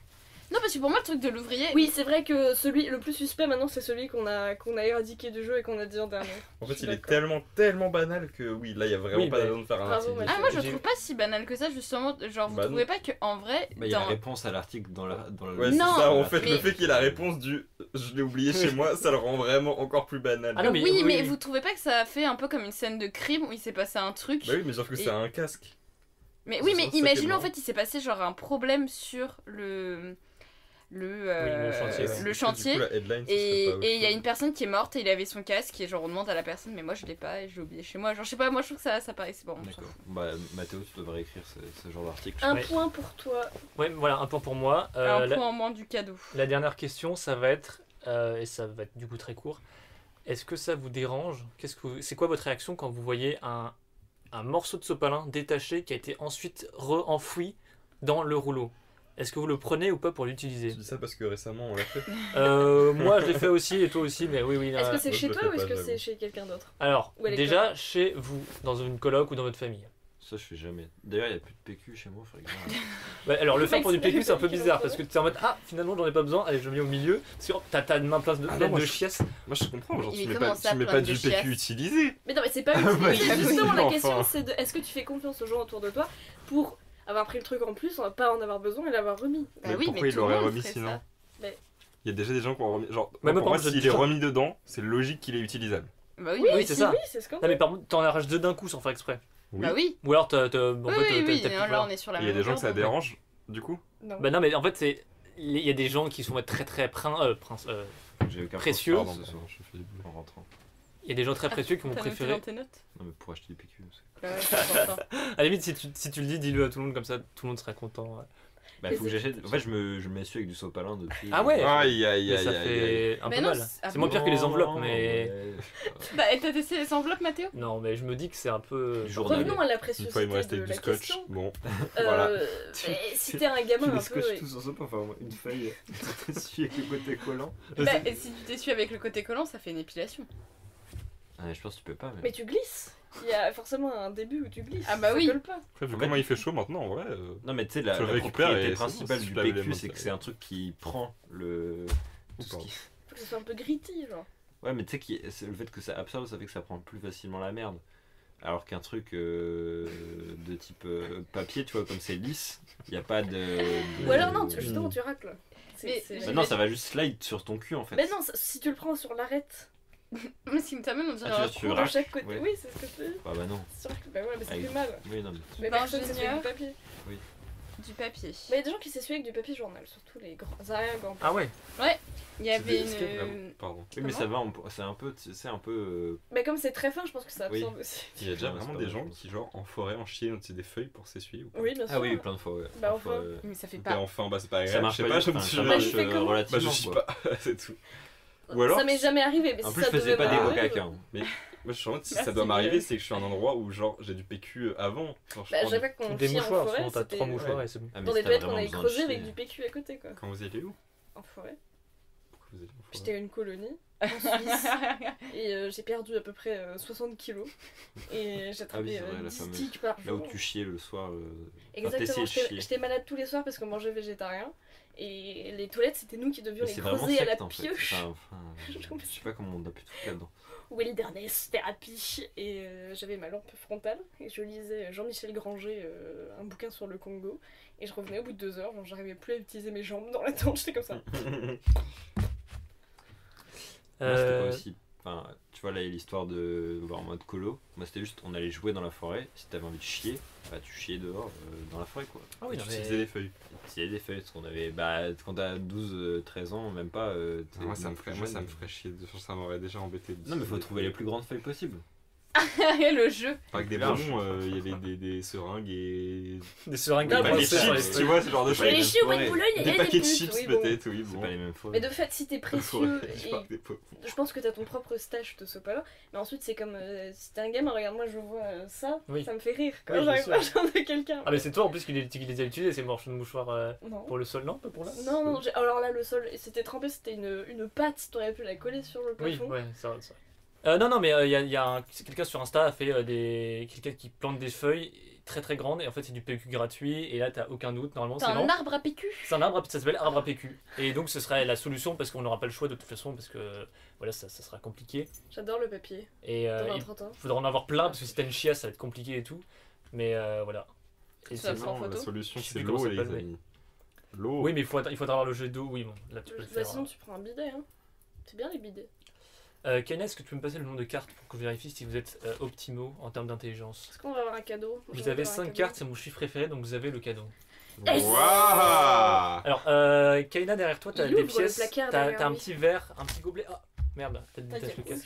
Non, parce que pour moi, le truc de l'ouvrier. Oui, c'est vrai que celui le plus suspect maintenant, c'est celui qu'on a éradiqué du jeu et qu'on a dit en dernier. En fait, Je suis il est d'accord. tellement banal que oui, là, il y a vraiment Oui, pas mais- besoin de faire un Bravo, article. Mathieu. Ah, moi je J'ai- trouve pas si banal que ça, justement. Genre, vous Bah, trouvez pas que en vrai. Bah, il y a la dans- réponse à l'article dans la. Dans le... Ouais, c'est Non, ça, en fait, mais- le fait qu'il ait la réponse du je l'ai oublié chez moi, ça le rend vraiment encore plus banal. Ah non, mais oui, oui, mais oui. vous trouvez pas que ça a fait un peu comme une scène de crime où il s'est passé un truc. Bah oui, mais sauf que c'est Et- un casque. Mais C'est oui, ça, mais c'est ça qui est imaginons en marrant. fait, il s'est passé genre un problème sur le le chantier, ouais. le Est-ce que, chantier. Du coup, la headline, ce Et serait pas il y a autre une personne qui est morte et il avait son casque et genre on demande à la personne mais moi je l'ai pas et je l'ai oublié chez moi. Genre je sais pas, moi je trouve que ça paraissait bon. on s'en D'accord. fout. Bah, Mathéo, tu devrais écrire ce genre d'article. Un Ouais. point pour toi. Ouais, voilà, un point pour moi. Un La- point en moins du cadeau. La dernière question, ça va être, et ça va être du coup très court, est-ce que ça vous dérange? C'est quoi votre réaction quand vous voyez un morceau de sopalin détaché qui a été ensuite re-enfoui dans le rouleau? Est-ce que vous le prenez ou pas pour l'utiliser? Tu dis ça parce que récemment on l'a fait. Moi je l'ai fait aussi et toi aussi, mais oui. Est-ce que c'est moi, chez je le toi fais ou est-ce pas, que j'avoue. c'est chez quelqu'un d'autre? Alors, Ou à l'école. déjà chez vous, dans une coloc ou dans votre famille. Ça, je fais jamais. D'ailleurs, il n'y a plus de PQ chez moi, faudrait que j'arrête. Ouais, alors le faire Mec, pour du c'est PQ c'est un peu qui bizarre l'en parce que tu es en mode ah finalement j'en ai pas besoin, allez je le mets au milieu. Parce que t'as une main pleine Ah non, pleine moi, de je- chiasse. Moi je comprends, genre Mais tu mets comment pas, ça, tu mets plein pas de du chiasse PQ utilisé. Mais non, mais c'est pas bah, utilisé. oui, Justement, la enfin. question c'est de est-ce que tu fais confiance aux gens autour de toi pour avoir pris le truc en plus, pas en avoir besoin et l'avoir remis? Bah Mais oui, pourquoi mais il tout le l'aurait monde remis ferait sinon ça. Il y a déjà des gens qui ont remis. Genre, Mais moi, pour par moi, contre, s'il je- est remis dedans, c'est logique qu'il est utilisable. Bah oui, Oui, c'est ça. Oui, c'est ce qu'on Non mais par contre t'en arraches deux d'un coup sans faire exprès. Oui. Bah oui. Ou alors en Oui, fait, oui, t'as plus là peur. on est sur la Il y a même des gens que ça longueur d'onde. dérange, du coup. Non. Bah non mais en fait c'est il y a des gens qui sont très très J'ai aucun Précieux. problème Pardon, ce soir. je fais du boulot. En rentrant. il y a des gens très précieux qui vont T'as noté préférer. dans tes notes Non, mais pour acheter des PQ. Ouais, c'est important. À la limite si tu le dis dis-le à tout le monde comme ça tout le monde sera content. Ouais. Bah, Mais faut que c'est- j'achète. En fait, je m'essuie avec du sopalin depuis. Ah ouais. Aïe aïe Mais aïe ça aïe aïe. fait un Mais peu non, mal. c'est- ah C'est moins bon pire que les enveloppes mais Ouais. Bah et t'as testé les enveloppes Mathéo? non mais je me dis que c'est un peu. Du journal. Revenons à la Une préciosité fois il me restait de du la scotch. question. Bon, Euh, voilà. mais si t'es un gamin Tu un les peu. scotches tous ensemble, enfin une feuille, tu t'essuies avec le côté collant. Bah et si tu t'essuies avec le côté collant, ça fait une épilation. Ah, je pense que tu peux pas. Mais tu glisses. Il y a forcément un début où tu glisses. Ah bah ça oui. colle pas. Après, vu En comment fait- il fait chaud maintenant, en vrai. Non, mais tu sais, la Tu le récupères propriété et c'est principale bon, si du tu laves les PQ, mains, c'est que ça- c'est un truc qui prend le. tout ce pardon. qui- Faut que ce soit un peu gritty, genre. Ouais, mais tu sais, c'est le fait que ça absorbe, ça fait que ça prend plus facilement la merde. Alors qu'un truc de type papier, tu vois, comme c'est lisse, il n'y a pas de. Ou alors non, justement tu racles. Mais- Bah non, ça va juste slide sur ton cul en fait. Mais non, si tu le prends sur l'arête, Mais ce qui me t'amène, on dirait Ah, un tu coup. veux de racle, chaque côté. ouais. Oui, c'est ce que je fais. Bah non. Sur la- Bah ouais, mais ça Avec- fait mal. Oui, non, mais. Mais Bah, personne s'essuie avec du papier. Du papier. Mais il y a des gens qui s'essuient avec du papier journal, surtout les grands grands. Ah ouais. Il y avait Est-ce que- une. Pardon. Oui, mais ça va, c'est un peu. C'est un peu. Mais comme c'est très fin, je pense que ça Oui. absorbe aussi. Il y a déjà Ouais, c'est vraiment pas des mal, gens je pense. qui, genre, en forêt, en chien, ont des feuilles pour s'essuyer ou pas? Oui, bien sûr. Ah oui, plein de fois, ouais. Bah, Enfin, enfin. Mais ça fait Bah, pas. enfin, bah c'est pas Ça grave, marche je sais pas, pas, je me enfin, suis ça Bah, marche tu fais comment relativement. Bah, je suis quoi. pas, c'est tout. Ou alors, Ça m'est jamais arrivé, mais En si plus, ça je faisais devait pas des m'arriver, coca hein. mais moi je suis en mode si Merci, ça doit m'arriver, Miguel. c'est que je suis à un endroit où genre j'ai du PQ avant. Genre, je Bah, prends j'avais pas qu'on Des chie en mouchoirs, forêt, souvent t'as c'était 3 mouchoirs et c'est bon. Ah, mais dans si des t'as toilettes qu'on vraiment avait besoin de creusées chier. avec du PQ à côté, quoi. Quand vous étiez où? En forêt. Pourquoi vous étiez en forêt? J'étais à une colonie en Suisse et j'ai perdu à peu près 60 kilos. Et j'ai attrapé oui, c'est vrai, la 10 fameuse. tiques par Là où jour. tu chiais le soir. Exactement, t'essayais de j'étais chier. j'étais malade tous les soirs parce qu'on mangeait végétarien. Et les toilettes, c'était nous qui devions Mais les c'est vraiment creuser à la secte en fait. pioche. Enfin, je sais pas comment on a pu tout là-dedans. Wilderness thérapie. Et j'avais ma lampe frontale. Et je lisais Jean-Michel Granger, un bouquin sur le Congo. Et je revenais au bout de 2 heures. Genre, j'arrivais plus à utiliser mes jambes dans la tente. J'étais comme ça. Moi, c'était pas Euh, aussi. Enfin, tu vois, là, il y a l'histoire de voir en mode colo. Moi, c'était juste, on allait jouer dans la forêt. Si t'avais envie de chier, bah, tu chiais dehors dans la forêt, quoi. Ah oui, Tu non, utilisais mais... des feuilles. Il y a des feuilles, parce qu'on avait. Bah, quand t'as 12, 13 ans, même pas. Moi ça me ferait chier, ça m'aurait déjà embêté. Non, mais faut trouver les plus grandes feuilles possibles. Le jeu. Avec des bonbons, il y avait des seringues et Des seringues des de paquets de français sur les chips, tu vois, ce genre de Et les choses. chips au Boulogne, il y Des a paquets de putes, chips oui, bon. peut-être, oui, C'est bon. pas les mêmes fois. Mais de fait, si t'es précieux Je et parle des pauvres. je pense que t'as ton propre stash de sopalin, mais ensuite c'est comme si t'es un gamin, regarde moi je vois ça, Oui. ça me fait rire quand Oui, j'arrive bien pas à de quelqu'un. Ah mais c'est toi en plus qui les a utilisés, ces morceaux de mouchoirs Non. pour le sol, non? Pas pour là? Non, alors là le sol c'était trempé, c'était une pâte, t'aurais pu la coller sur le Oui, plafond. ouais, ça va. Non, mais il y a quelqu'un sur Insta a fait quelqu'un qui plante des feuilles très très grandes et en fait c'est du PQ gratuit et là t'as aucun doute normalement. T'as C'est un vraiment- arbre à PQ. C'est un arbre, ça s'appelle arbre à PQ. Et donc ce serait la solution parce qu'on n'aura pas le choix de toute façon parce que voilà ça sera compliqué. J'adore le papier, Et dans il 30 ans. faudra en avoir plein parce que si t'as une chiasse ça va être compliqué et tout. Mais voilà. Et Ça c'est- prend en Non, la photo. solution Je sais c'est plus comment l'eau ça les s'appelle, amis. L'eau. Oui mais il faudra avoir le jet d'eau, oui bon là tu peux le Bah faire. sinon tu prends un bidet, hein. C'est bien les bidets. Kaina, est-ce que tu peux me passer le nombre de cartes pour que je vérifie si vous êtes optimaux en termes d'intelligence? Est-ce qu'on va avoir un cadeau? Vous avez 5 cartes, c'est mon chiffre préféré donc vous avez le cadeau. Waouh. Alors, Kaina, derrière toi, t'as Il des ouvre le pièces. placard T'as derrière un lui. petit verre, un petit gobelet. Ah, merde, t'as T'inquiète. le casse.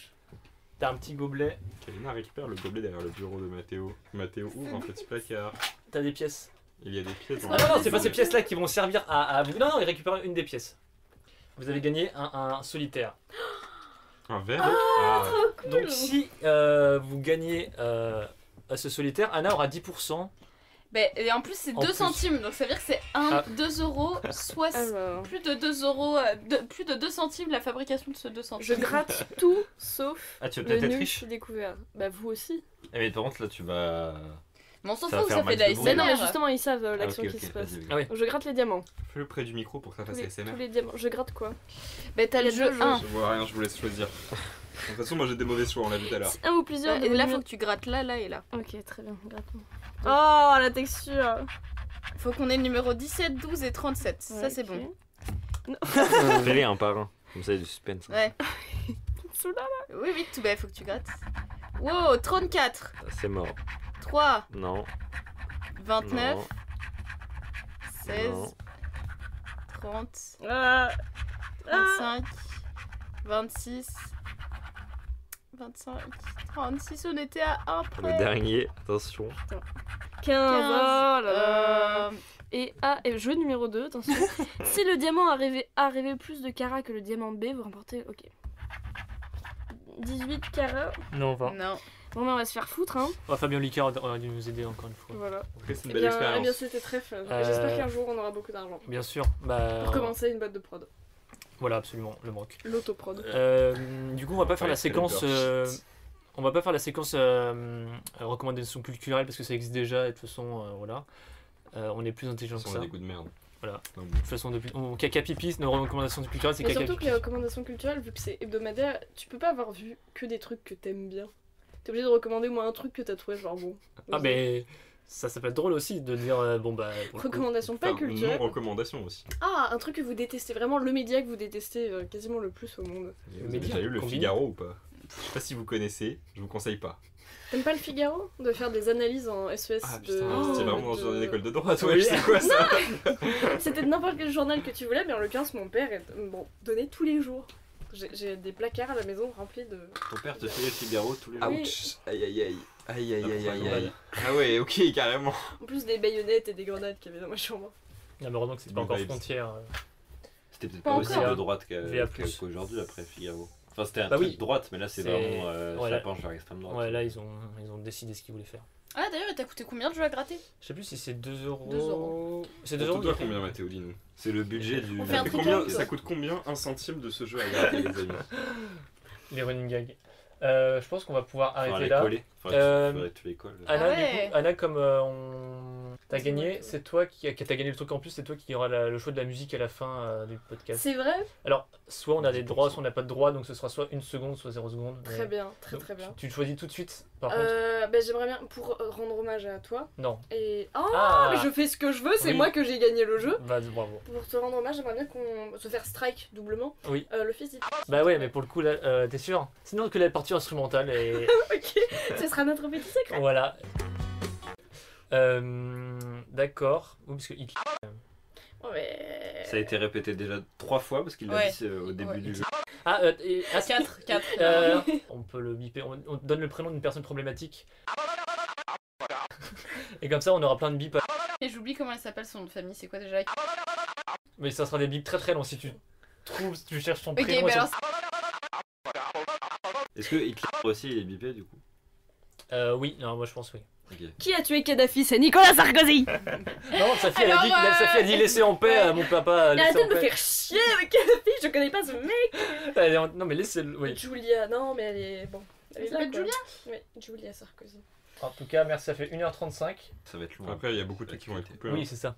T'as un petit gobelet, Kalina récupère le gobelet derrière le bureau de Mathéo. Mathéo ouvre un petit placard. t'as des pièces. Il y a des pièces dans Non, non, c'est pas ces pièces-là qui vont servir à vous. Non, non, il récupère une des pièces. Vous avez gagné un solitaire. Un verre. Ah. Donc, si vous gagnez à ce solitaire, Anna aura 10%. Bah, et en plus, c'est En 2 plus. centimes, donc ça veut dire que c'est 1, Ah. 2 euros, soit Alors, plus de 2 euros, plus de 2 centimes la fabrication de ce 2 centimes. je gratte tout sauf Ah, tu vas le peut-être être nu riche. découvert. Bah vous aussi. Eh, mais par contre, là, tu vas. Mais on s'en Ça va fout, faire ça fait de la max de bruit. Mais non mais SMR. justement ils savent Ah, l'action ok, qui ok, se passe. vas-y, vas-y. Ah oui. Je gratte les diamants. Fais-le près du micro pour que ça fasse ASMR. Tous les diamants. Je gratte quoi? Bah, t'as le Il y a jeu deux jeux. 1. Je vois rien, je vous laisse choisir. De toute façon, moi j'ai des mauvais choix, on l'a vu tout à l'heure. Un ou plusieurs. Et là, faut que tu grattes là, là et là. Ok très bien. Gratte-moi. Oh la texture. Faut qu'on ait le numéro 17, 12 et 37. Ça, c'est bon. Fais-les un par un. Comme ça, il y a du suspense. Ouais. Soula. Oui, vite, tout bah, faut que tu grattes. Wow, 34, C'est mort. 3, Non. 29, Non. 16, Non. 30, Ah. 25, 26, 25, 36, on était à 1 Le près. dernier, attention. 15. Oh là là. Euh, Et jeu numéro 2, attention. Si le diamant arrivait plus de carats que le diamant B, vous remportez. Ok. 18 carats. Non, 20. non. Bon, ben, on va se faire foutre, hein. Oh, Fabien Licard aurait dû nous aider encore une fois. Voilà. Après, c'est une Eh belle bien, expérience. c'était très fun. Euh, J'espère qu'un jour on aura beaucoup d'argent. Bien sûr. Bah, Pour commencer une boîte de prod. Voilà, absolument, le manque. L'autoprod. Du coup, on va pas faire Ouais, la c'est le séquence. burst. On va pas faire la séquence recommandation culturelle parce que ça existe déjà et de toute façon, voilà. On est plus intelligent que On ça. a des coups de merde. Voilà. Non, De toute façon, depuis. Caca pipi, nos recommandations culturelles, c'est Mais caca surtout que pipi. les recommandations culturelles, vu que c'est hebdomadaire, tu peux pas avoir vu que des trucs que t'aimes bien. T'es obligé de recommander au moins un truc que t'as trouvé genre bon. Ah, mais ça peut être drôle aussi de dire bon bah. pour le coup, Recommandations pas Enfin, culturelles. non-recommandation aussi. Ah, un truc que vous détestez, vraiment le média que vous détestez quasiment le plus au monde. Vous avez média, déjà lu le combiné. Figaro ou pas? Je sais pas si vous connaissez, je vous conseille pas. T'aimes pas le Figaro? De faire des analyses en SES Ah de. putain, c'était vraiment dans une école de droit, toi, Oui. c'est quoi ça? C'était de n'importe quel journal que tu voulais, mais en l'occurrence, mon père donnait tous les jours. J'ai des placards à la maison remplis de. Ton père te fait le Figaro tous les jours. Oui. Ouch! Aïe aïe aïe. Aïe aïe aïe aïe aïe. Incroyable. Ah ouais, ok, carrément. En plus des baïonnettes et des grenades qu'il y avait dans ma chambre. Ah, mais heureusement que c'est pas Good encore vibes. frontière. C'était peut-être Pas pas aussi encore. de droite VA+. qu'aujourd'hui après Figaro. Enfin, c'était un Bah truc oui. de droite, mais là, c'est C'est- vraiment. ouais, Ça là- penche vers l'extrême droite. Ouais, là ils ont décidé ce qu'ils voulaient faire. Ah, d'ailleurs, il t'a coûté combien de jeu à gratter? Je sais plus si c'est 2 euros. 2 euros. C'est On 2 te euros. doit combien, Mathéo, dis-nous? C'est le budget du. On fait un Ça truc combien- à nous, ça toi. coûte combien un centime de ce jeu à gratter, les amis? Les running gags. Je pense qu'on va pouvoir Faudra arrêter les là. coller. Euh, Faudrait que tu les colles. Anna, Ah ouais. du coup, Anna, comme t'as C'est gagné, moi, c'est toi qui t'as gagné le truc en plus, c'est toi qui aura le choix de la musique à la fin du podcast. C'est vrai? Alors, soit on a des 10%. droits, soit on n'a pas de droits, donc ce sera soit 1 seconde, soit 0 secondes. Très mais- bien, très donc, très bien. Tu le choisis tout de suite, par contre? J'aimerais bien, pour rendre hommage à toi, Non. et... Oh, Ah. mais je fais ce que je veux, c'est Oui. moi que j'ai gagné le jeu. Bah, bravo. Pour te rendre hommage, j'aimerais bien qu'on se faire strike doublement. Oui. Le fils dit... Bah ouais, mais pour le coup, là, t'es sûr? Sinon que la partie instrumentale et... Ok, ce sera notre petit secret. Voilà. D'accord. Oui, parce que Hitler... Ouais, Ça a été répété déjà 3 fois parce qu'il l'a Ouais. dit au début Ouais. du jeu. Ah, 4. on peut le biper, on donne le prénom d'une personne problématique. Et comme ça, on aura plein de bips. Et j'oublie comment elle s'appelle son nom de famille, c'est quoi déjà? Mais ça sera des bips très très longs si tu trouves, si tu cherches son Ok, prénom. mais et son- alors. Est-ce que Hitler aussi il est bipé du coup? Oui, non, moi je pense oui. Ok. Qui a tué Kadhafi? C'est Nicolas Sarkozy. Non, sa fille, Alors, sa fille a dit laissez en paix mon papa. Mais laissez arrêtez en de me paix. faire chier avec Kadhafi, je connais pas ce mec. Non mais laissez-le, oui. Julia, non mais elle est... Bon. Elle est Elle là, s'appelle quoi. Julia? Oui, Julia Sarkozy. En tout cas, merci, ça fait 1h35. Ça va être long. Après, il y a beaucoup de trucs qui vont être coupés. hein. Oui, c'est ça.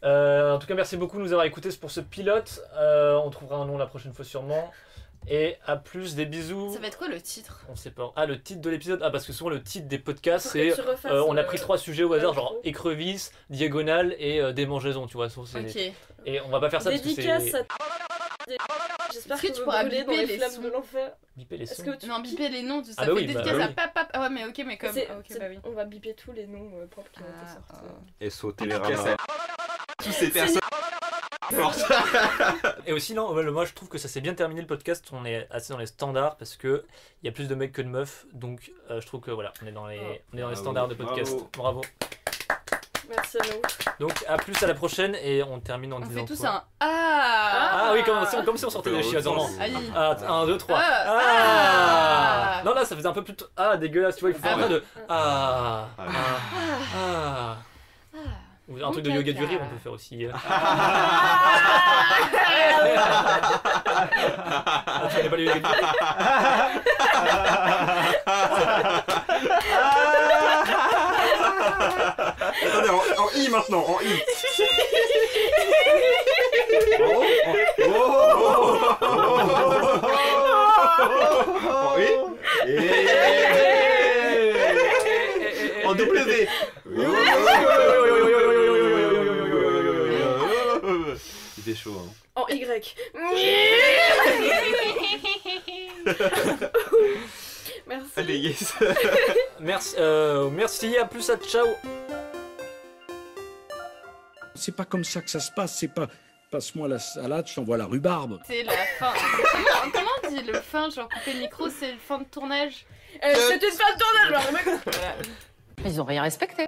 En tout cas, merci beaucoup de nous avoir écoutés pour ce pilote. On trouvera un nom la prochaine fois sûrement. Et à plus, des bisous. Ça va être quoi le titre? On sait pas. Ah, le titre de l'épisode. Ah, parce que souvent le titre des podcasts, Faudrait c'est. que tu refasses, On a pris 3 sujets au hasard, genre l'intro. écrevisses, diagonale et démangeaison, tu vois. Souvent, c'est- Ok. Et on va pas faire ça parce que Dédicace c'est. à... J'espère Est-ce que que tu vous pourras brûlez dans biper les les flammes sons de l'enfer. Biper les Est-ce sons. que tu... Non, biper les noms, ça Ah bah fait oui, dédicace bah à oui. pap. Ah ouais, mais ok, mais comme. C'est- Ah, ok, c'est- bah oui. On va biper tous les noms propres qui ont été sortis. Et sauter les Dédicace ramas. à tous ces personnes. Et aussi, non, ouais, moi je trouve que ça s'est bien terminé le podcast. On est assez dans les standards parce que il y a plus de mecs que de meufs. Donc je trouve que voilà, on est dans les, on est dans les Bravo, standards de podcast. Bravo. Merci à nous. Donc à plus à la prochaine et on termine en On disant fait tous quoi un Ah. Ah oui, comme si on sortait des chiottes. Vraiment. Aïe. Ah, 1, 2, 3. Ah. Ah. Non, là ça faisait un peu plus. Ah, dégueulasse, tu vois, il faut faire Ah un peu ouais. de. Ah. Ah. Ah. Ah. Ou un truc de Mon yoga du caca. rire, on peut faire aussi. Ah, tu connais pas le yoga du rire Attendez, en I maintenant, en I. En I. En W. Il fait chaud. Hein. En Y. Merci. Allez, yes. Merci, à plus, à ciao. C'est pas comme ça que ça se passe, c'est pas passe-moi la salade, je t'envoie la rhubarbe. C'est la fin. Comment on dit le fin? Genre couper le micro, c'est le fin de tournage. C'est une fin de tournage, alors, le mec. Voilà. Ils ont rien respecté.